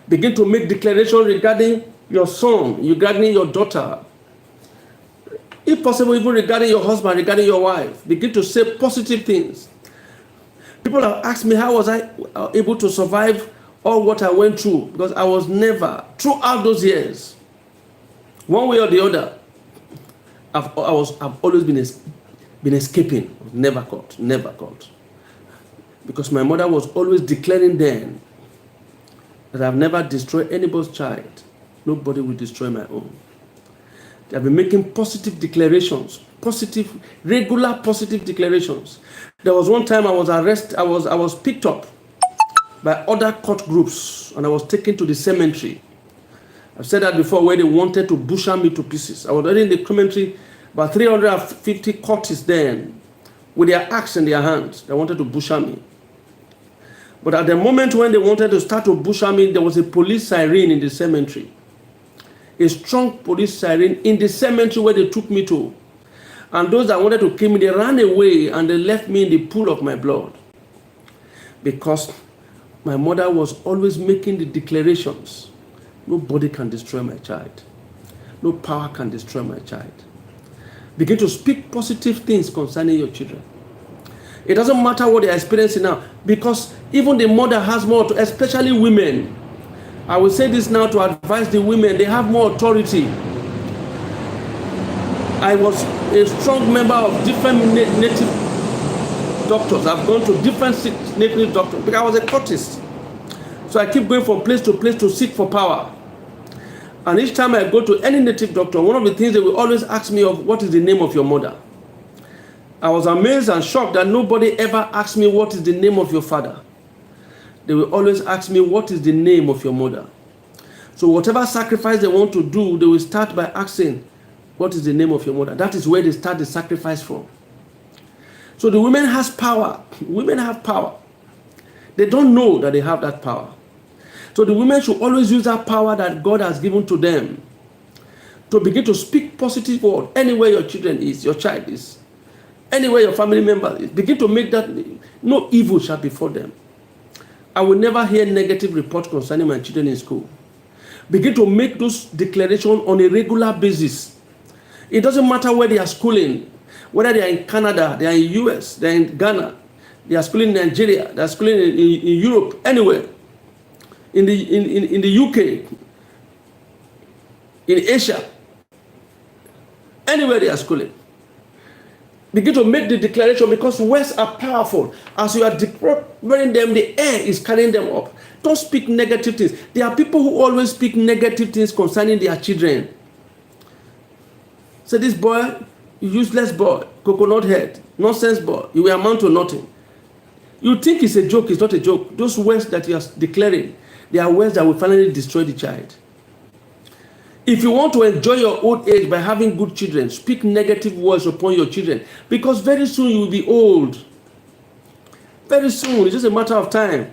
Begin to make declaration regarding your son, regarding your daughter, if possible, even regarding your husband, regarding your wife. Begin to say positive things. People have asked me, how was I able to survive all what I went through? Because I was never, throughout those years, one way or the other, I've always been escaping. Never caught. Because my mother was always declaring then that I've never destroyed anybody's child. Nobody will destroy my own. They've been making positive declarations, regular positive declarations. There was one time I was arrested, I was picked up by other court groups, and I was taken to the cemetery. I've said that before, where they wanted to butcher me to pieces. I was already in the cemetery, about 350 cultists then, with their axe in their hands. They wanted to butcher me. But at the moment when they wanted to start to butcher me, there was a police siren in the cemetery. A strong police siren in the cemetery where they took me to. And those that wanted to kill me, they ran away and they left me in the pool of my blood. Because my mother was always making the declarations. Nobody can destroy my child. No power can destroy my child. Begin to speak positive things concerning your children. It doesn't matter what they are experiencing now, because even the mother has more, especially women. I will say this now to advise the women, they have more authority. I was a strong member of different native doctors. I've gone to different native doctors because I was a cultist. So I keep going from place to seek for power. And each time I go to any native doctor, one of the things they will always ask me of, what is the name of your mother? I was amazed and shocked that nobody ever asked me, what is the name of your father? They will always ask me, what is the name of your mother? So whatever sacrifice they want to do, they will start by asking, what is the name of your mother? That is where they start the sacrifice from. So the women has power. Women have power. They don't know that they have that power. So the women should always use that power that God has given to them to begin to speak positive word anywhere your children is, your child is, anywhere your family member is. Begin to make that no evil shall befall them. I will never hear negative reports concerning my children in school. Begin to make those declarations on a regular basis. It doesn't matter where they are schooling, whether they are in Canada, they are in US, they are in Ghana, they are schooling in Nigeria, they are schooling in Europe, anywhere, in the UK, in Asia, anywhere they are schooling. Begin to make the declaration, because words are powerful. As you are declaring them, the air is carrying them up. Don't speak negative things. There are people who always speak negative things concerning their children. Say, this boy, useless boy, coconut head, nonsense boy, you will amount to nothing. You think it's a joke, it's not a joke. Those words that you are declaring, There are words that will finally destroy the child. If you want to enjoy your old age by having good children, speak negative words upon your children, because very soon you will be old. Very soon, it's just a matter of time.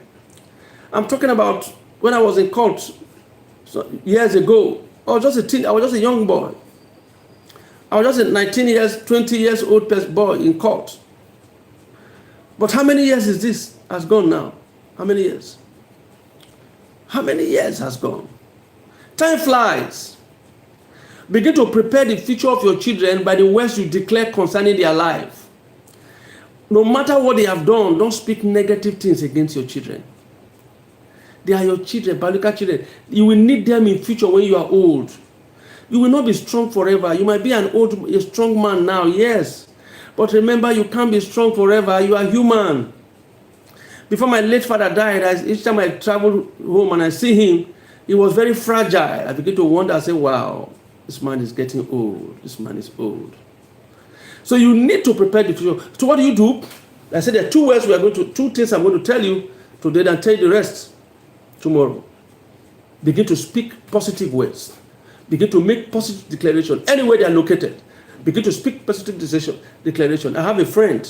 I'm talking about when I was in court years ago. I was just a young boy. I was just a 19 years, 20 years old boy in court. But how many years is this has gone now? How many years? How many years has gone? Time flies. Begin to prepare the future of your children by the words you declare concerning their life. No matter what they have done, don't speak negative things against your children. They are your children, biological children. You will need them in future when you are old. You will not be strong forever. You might be a strong man now, yes. But remember, you can't be strong forever. You are human. Before my late father died, each time I travel home and I see him, he was very fragile. I begin to wonder, I say, wow, this man is getting old. This man is old. So you need to prepare the future. So what do? I said there are two things I'm going to tell you today, and tell you the rest tomorrow. Begin to speak positive words. Begin to make positive declaration anywhere they are located. Begin to speak positive declaration. I have a friend.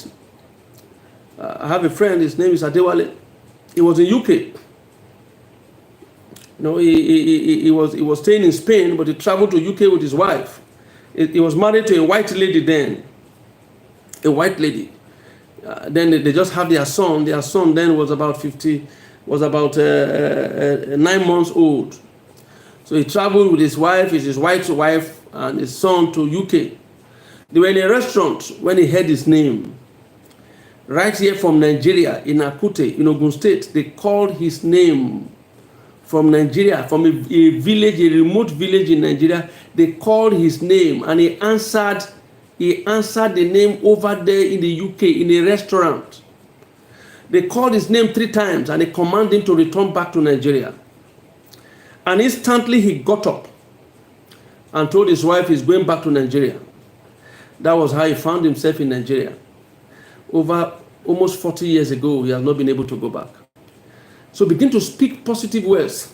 His name is Adewale. He was in UK. You know, he was staying in Spain, but he traveled to UK with his wife. He was married to a white lady then. A white lady. Then they just had their son. Their son then was about 9 months old. So he traveled with his wife, his wife's wife, and his son to UK. They were in a restaurant when he heard his name. Right here from Nigeria, in Akute, in Ogun State, they called his name from Nigeria, from a village, a remote village in Nigeria. They called his name, and he answered the name over there in the UK, in a restaurant. They called his name 3 times, and they commanded him to return back to Nigeria. And instantly he got up and told his wife he's going back to Nigeria. That was how he found himself in Nigeria. Over almost 40 years ago, he has not been able to go back. So begin to speak positive words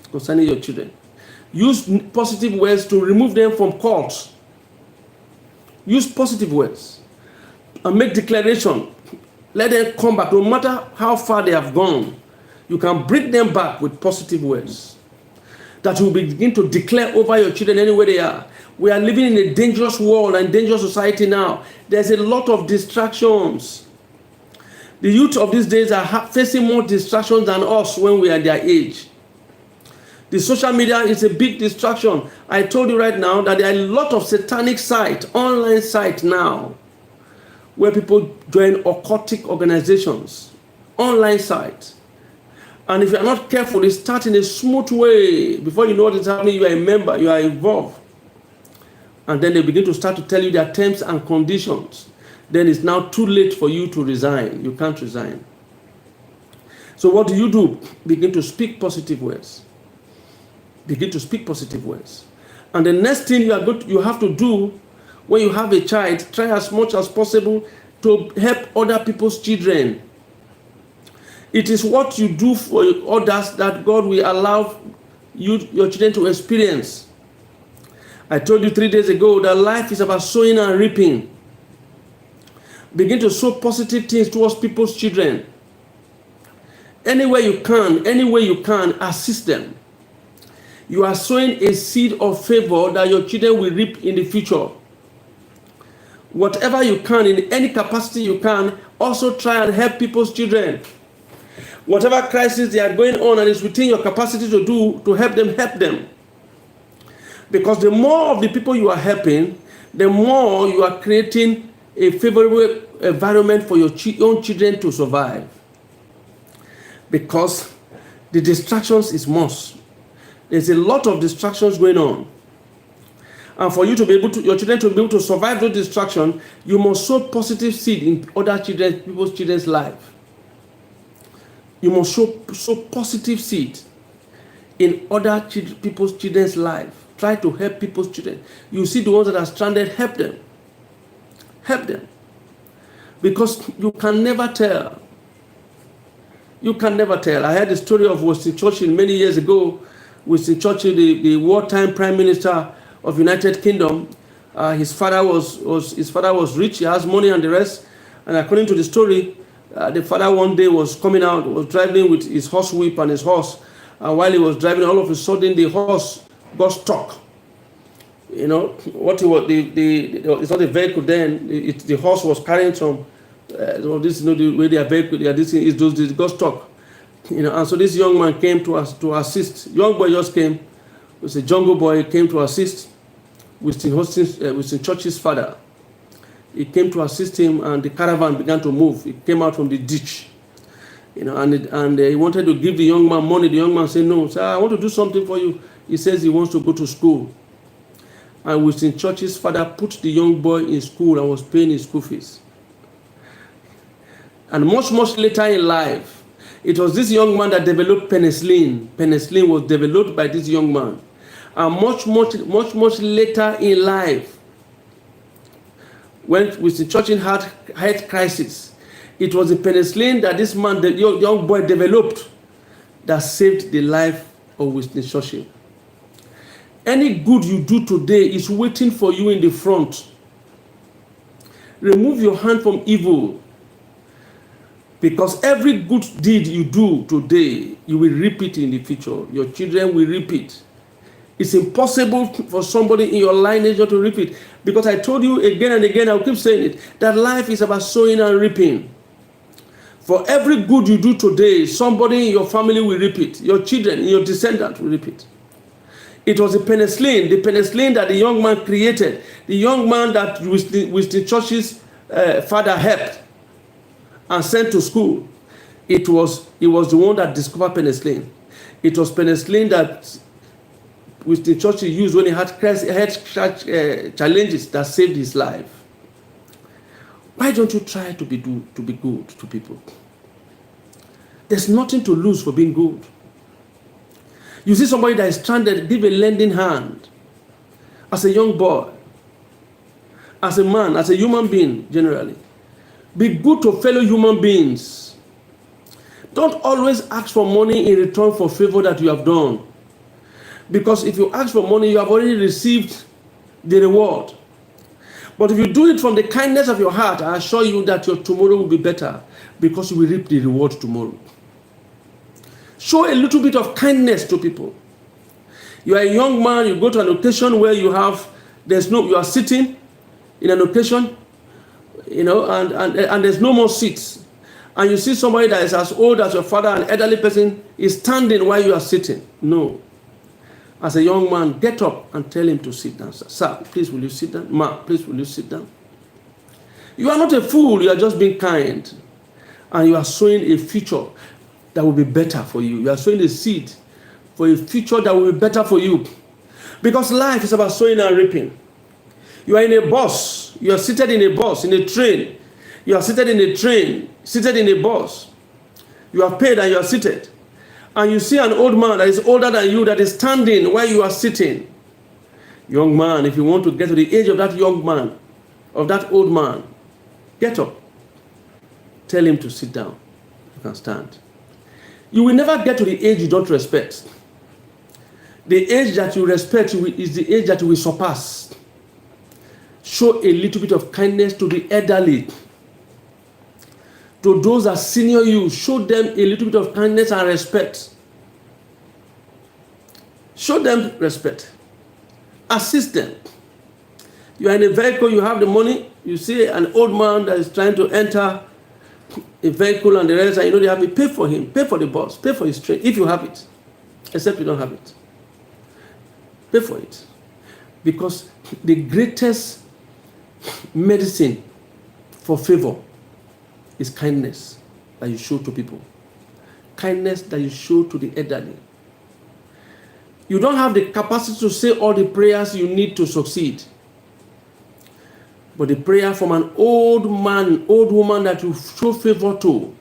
concerning your children. Use positive words to remove them from cults. Use positive words and make declaration. Let them come back. No matter how far they have gone, you can bring them back with positive words that will begin to declare over your children anywhere they are. We are living in a dangerous world and dangerous society now. There's a lot of distractions. The youth of these days are facing more distractions than us when we are their age. The social media is a big distraction. I told you right now that there are a lot of satanic sites, online sites now, where people join occultic organizations, online sites. And if you are not careful, they start in a smooth way. Before you know what is happening, you are a member, you are involved. And then they begin to start to tell you their terms and conditions. Then it's now too late for you to resign. You can't resign. So what do? Begin to speak positive words. Begin to speak positive words. And the next thing you have to do when you have a child, try as much as possible to help other people's children. It is what you do for others that God will allow your children to experience. I told you 3 days ago that life is about sowing and reaping. Begin to sow positive things towards people's children. Any way you can, assist them. You are sowing a seed of favor that your children will reap in the future. Whatever you can, in any capacity you can, also try and help people's children. Whatever crisis they are going on and it's within your capacity to do, to help them. Because the more of the people you are helping, the more you are creating a favorable environment for your own children to survive. Because the distractions is most. There's a lot of distractions going on. And for you to be able to, your children to be able to survive those distractions, you must sow positive seed in other people's children's life. You must sow positive seed in other people's children's life. Try to help people's children. You see the ones that are stranded, help them. Help them. Because you can never tell. You can never tell. I heard the story of Winston Churchill many years ago. Winston Churchill, the wartime prime minister of United Kingdom. His father was rich. He has money and the rest. And according to the story, the father one day was coming out, was driving with his horse whip and his horse. And while he was driving, all of a sudden the horse got stuck. You know what he was? It's not a vehicle then. The horse was carrying some. This is not the way their vehicle. This is those. It got stuck. You know, and so this young man came to us to assist. Young boy just came. It was a jungle boy. Came to assist Winston Churchill's father. He came to assist him, and the caravan began to move. It came out from the ditch. You know, and he wanted to give the young man money. The young man said, "No, sir, I want to do something for you." He says he wants to go to school. And Winston Churchill's father put the young boy in school and was paying his school fees. And much later in life, it was this young man that developed penicillin. Penicillin was developed by this young man. And much later in life, when Winston Churchill had health crisis, it was the penicillin that this man, the young boy, developed that saved the life of Winston Churchill. Any good you do today is waiting for you in the front. Remove your hand from evil. Because every good deed you do today, you will reap it in the future. Your children will reap it. It's impossible for somebody in your lineage to reap it. Because I told you again and again, I'll keep saying it, that life is about sowing and reaping. For every good you do today, somebody in your family will reap it. Your children, your descendants will reap it. It was the penicillin that the young man created, the young man that Winston Churchill's father helped and sent to school. He was the one that discovered penicillin. It was penicillin that Winston Churchill used when he had challenges that saved his life. Why don't you try to be good to people? There's nothing to lose for being good. You see somebody that is stranded, give a lending hand. As a young boy, as a man, as a human being, generally. Be good to fellow human beings. Don't always ask for money in return for favor that you have done. Because if you ask for money, you have already received the reward. But if you do it from the kindness of your heart, I assure you that your tomorrow will be better, because you will reap the reward tomorrow. Show a little bit of kindness to people. You are a young man, you go to an occasion where you are sitting in an occasion, you know, and there's no more seats. And you see somebody that is as old as your father, an elderly person, is standing while you are sitting. No. As a young man, get up and tell him to sit down. Sir, please will you sit down? Ma, please will you sit down? You are not a fool, you are just being kind. And you are sowing a future that will be better for you. You are sowing a seed for a future that will be better for you. Because life is about sowing and reaping. You are in a bus. You are seated in a bus, in a train. You are seated in a train, seated in a bus. You are paid and you are seated. And you see an old man that is older than you that is standing while you are sitting. Young man, if you want to get to the age of that young man, of that old man, get up. Tell him to sit down. You can stand. You will never get to the age you don't respect. The age that you respect is the age that you will surpass. Show a little bit of kindness to the elderly. To those that senior you, show them a little bit of kindness and respect. Show them respect. Assist them. You are in a vehicle, you have the money, you see an old man that is trying to enter a vehicle and the rest, and you know they have to pay for him, pay for the bus, pay for his train, if you have it. Except you don't have it. Pay for it. Because the greatest medicine for favor is kindness that you show to people. Kindness that you show to the elderly. You don't have the capacity to say all the prayers you need to succeed. But the prayer from an old man, old woman that you show favor to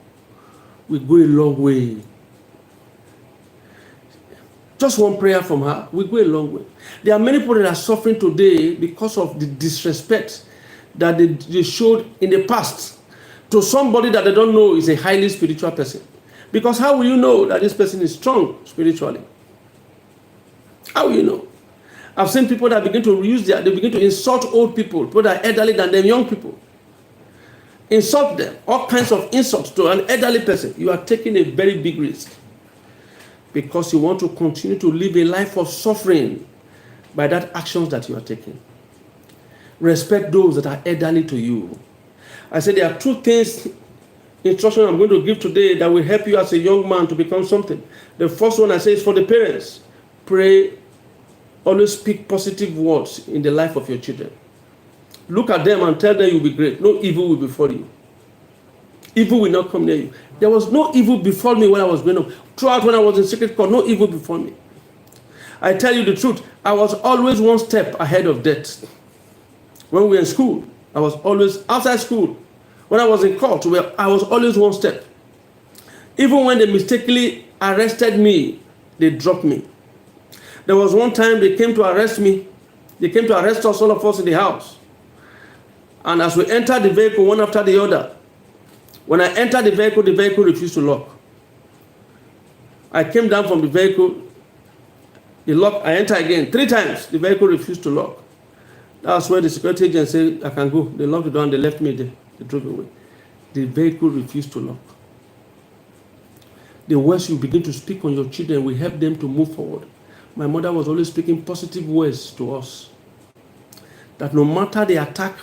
will go a long way. Just one prayer from her will go a long way. There are many people that are suffering today because of the disrespect that they showed in the past to somebody that they don't know is a highly spiritual person. Because how will you know that this person is strong spiritually? How will you know? I've seen people that begin to they begin to insult old people that are elderly than them, young people. Insult them, all kinds of insults to an elderly person. You are taking a very big risk because you want to continue to live a life of suffering by that actions that you are taking. Respect those that are elderly to you. I said there are two things, instruction I'm going to give today that will help you as a young man to become something. The first one I say is for the parents. Pray, always speak positive words in the life of your children. Look at them and tell them you'll be great. No evil will befall you. Evil will not come near you. There was no evil befall me when I was growing up. Throughout when I was in secret court, no evil befall me. I tell you the truth, I was always one step ahead of death. When we were in school, I was always outside school. When I was in court, I was always one step. Even when they mistakenly arrested me, they dropped me. There was one time they came to arrest me. They came to arrest us, all of us in the house. And as we entered the vehicle, one after the other, when I entered the vehicle refused to lock. I came down from the vehicle, the lock, I entered again. 3 times, the vehicle refused to lock. That's where the security agent said, I can go. They locked the door and they left me there. They drove away. The vehicle refused to lock. The words you begin to speak on your children will help them to move forward. My mother was always speaking positive words to us. That no matter the attack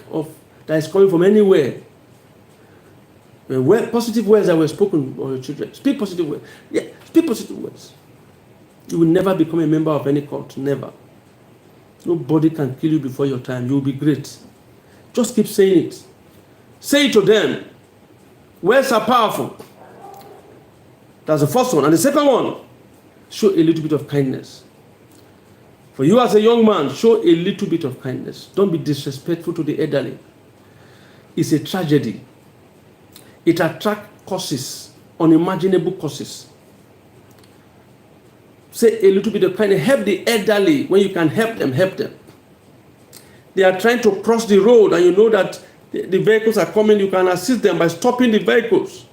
that is coming from anywhere, positive words that were spoken on your children. Speak positive words. Yeah, speak positive words. You will never become a member of any cult. Never. Nobody can kill you before your time. You will be great. Just keep saying it. Say it to them. Words are powerful. That's the first one. And the second one, show a little bit of kindness. For you as a young man, show a little bit of kindness. Don't be disrespectful to the elderly. It's a tragedy. It attracts causes, unimaginable causes. Say a little bit of kindness. Help the elderly. When you can help them, help them. They are trying to cross the road and you know that the vehicles are coming. You can assist them by stopping the vehicles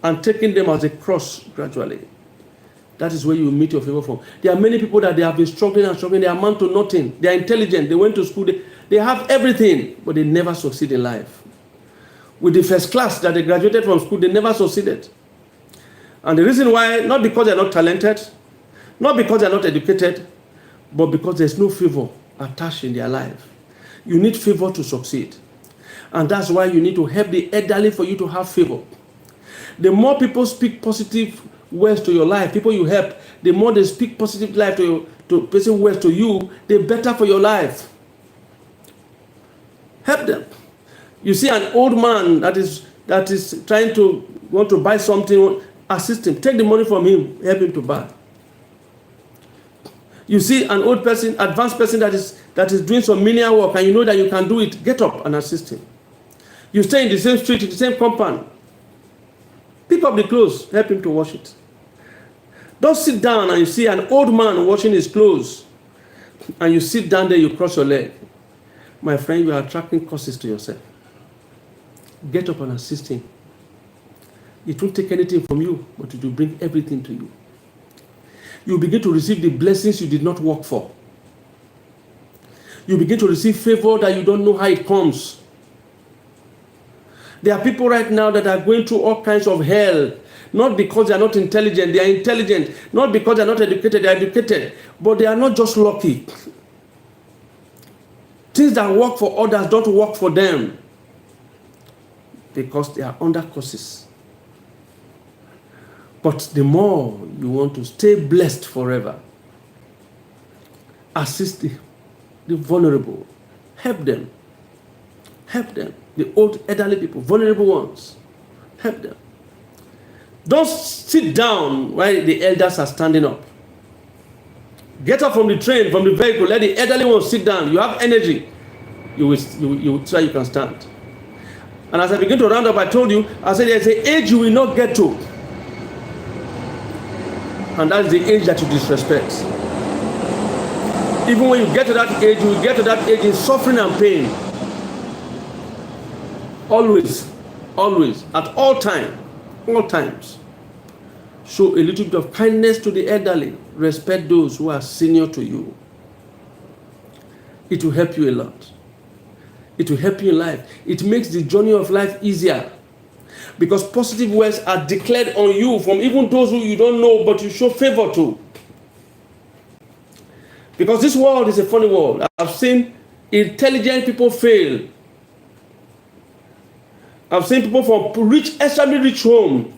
and taking them as a cross gradually. That is where you meet your favor from. There are many people that they have been struggling and struggling. They amount to nothing. They are intelligent. They went to school. They have everything, but they never succeed in life. With the first class that they graduated from school, they never succeeded. And the reason why, not because they're not talented, not because they're not educated, but because there's no favor attached in their life. You need favor to succeed. And that's why you need to help the elderly for you to have favor. The more people speak positive words to your life, people you help, the more they speak positive life positive words to you, the better for your life. Help them. You see an old man that is trying to want to buy something, assist him. Take the money from him, help him to buy. You see an old person, advanced person that is doing some menial work and you know that you can do it, get up and assist him. You stay in the same street, in the same compound. Pick up the clothes, help him to wash it. Don't sit down and you see an old man washing his clothes and you sit down there, you cross your leg. My friend, you are attracting causes to yourself. Get up and assist him. It won't take anything from you, but it will bring everything to you. You begin to receive the blessings you did not work for. You begin to receive favor that you don't know how it comes. There are people right now that are going through all kinds of hell, not because they are not intelligent, they are intelligent, not because they are not educated, they are educated, but they are not just lucky. Things that work for others don't work for them because they are under curses. But the more you want to stay blessed forever, assist the vulnerable, help them. Help them. The old elderly people, vulnerable ones, help them. Don't sit down while the elders are standing up. Get up from the train, from the vehicle, let the elderly ones sit down. You have energy. You try you can stand. And as I begin to round up, I told you, I said there's an age you will not get to. And that's the age that you disrespect. Even when you get to that age, you will get to that age in suffering and pain. Always, always, at all times. Show a little bit of kindness to the elderly. Respect those who are senior to you. It will help you a lot. It will help you in life. It makes the journey of life easier. Because positive words are declared on you from even those who you don't know, but you show favor to. Because this world is a funny world. I've seen intelligent people fail. I've seen people from extremely rich homes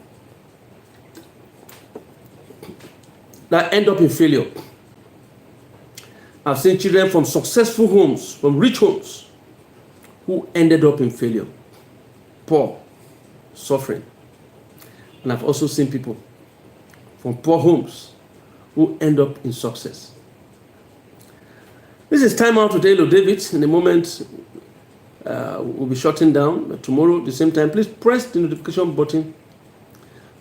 that end up in failure. I've seen children from successful homes, from rich homes, who ended up in failure, poor, suffering. And I've also seen people from poor homes who end up in success. This is time out with Hello David. In a moment, we'll be shutting down. But tomorrow, at the same time, please press the notification button.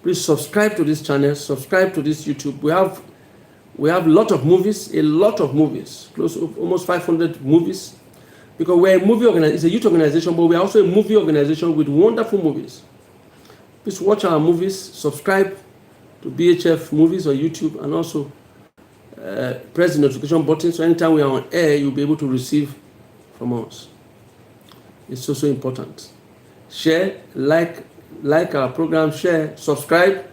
Please subscribe to this channel. Subscribe to this YouTube. We have a lot of movies, close to almost 500 movies. Because we're a movie organization, it's a youth organization, but we're also a movie organization with wonderful movies. Please watch our movies. Subscribe to BHF Movies on YouTube, and also press the notification button so anytime we are on air, you'll be able to receive from us. It's so important. Share, like our program, share, subscribe.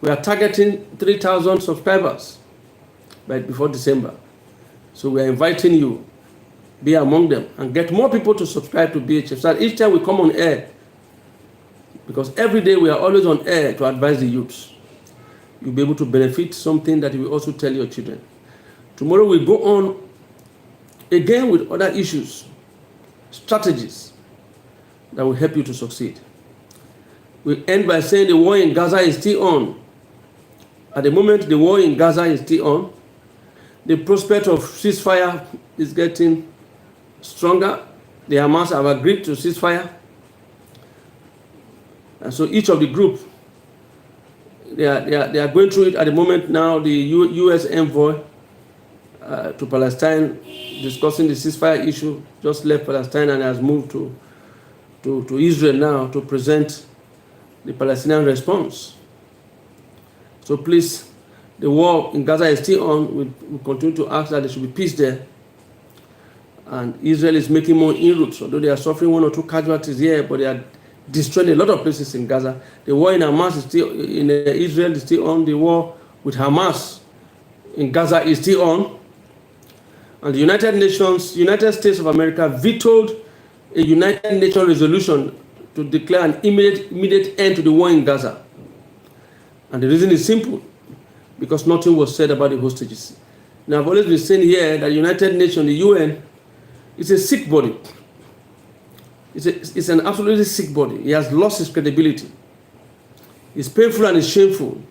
We are targeting 3,000 subscribers before December. So we are inviting you, be among them, and get more people to subscribe to BHF. So that each time we come on air, because every day we are always on air to advise the youths, you'll be able to benefit something that you will also tell your children. Tomorrow we go on again with other issues, strategies that will help you to succeed. We end by saying the war in Gaza is still on. At the moment, the war in Gaza is still on. The prospect of ceasefire is getting stronger. The Hamas have agreed to ceasefire. And so each of the group, they are going through it at the moment now. The U.S. envoy to Palestine discussing the ceasefire issue just left Palestine and has moved to Israel now to present the Palestinian response. So please, the war in Gaza is still on. We continue to ask that there should be peace there. And Israel is making more inroads, although they are suffering 1 or 2 casualties here, but they are destroying a lot of places in Gaza. The war in Hamas is still in Israel is still on. The war with Hamas in Gaza is still on. And the United States of America vetoed a United Nations resolution to declare an immediate end to the war in Gaza. And the reason is simple, because nothing was said about the hostages. Now, I've always been saying here that the United Nations, the UN, is a sick body. It's an absolutely sick body. He has lost his credibility. It's painful and it's shameful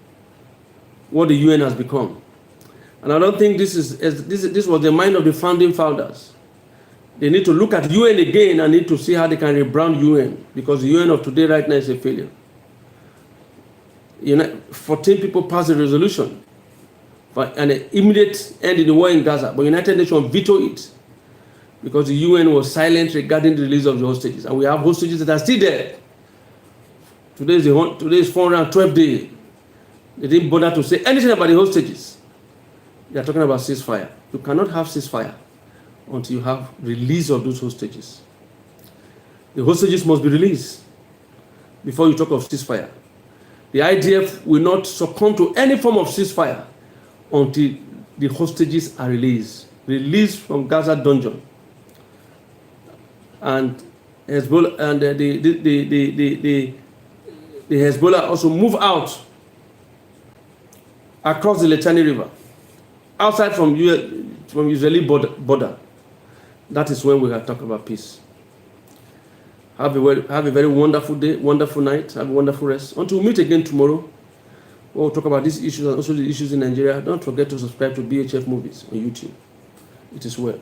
what the UN has become. And I don't think this was the mind of the founding fathers. They need to look at UN again and need to see how they can rebrand UN, because the UN of today right now is a failure. 14 people passed a resolution for an immediate end in the war in Gaza, but United Nations vetoed it because the UN was silent regarding the release of the hostages. And we have hostages that are still there. Today is 412th day. They didn't bother to say anything about the hostages. They are talking about ceasefire. You cannot have ceasefire until you have release of those hostages. The hostages must be released before you talk of ceasefire. The IDF will not succumb to any form of ceasefire until the hostages are released from Gaza dungeon. And Hezbollah and the Hezbollah also move out across the Litani River, outside from Israeli border. That is when we can talk about peace. Have a very wonderful day, wonderful night, have a wonderful rest. Until we meet again tomorrow, we'll talk about these issues and also the issues in Nigeria. Don't forget to subscribe to BHF Movies on YouTube. It is well.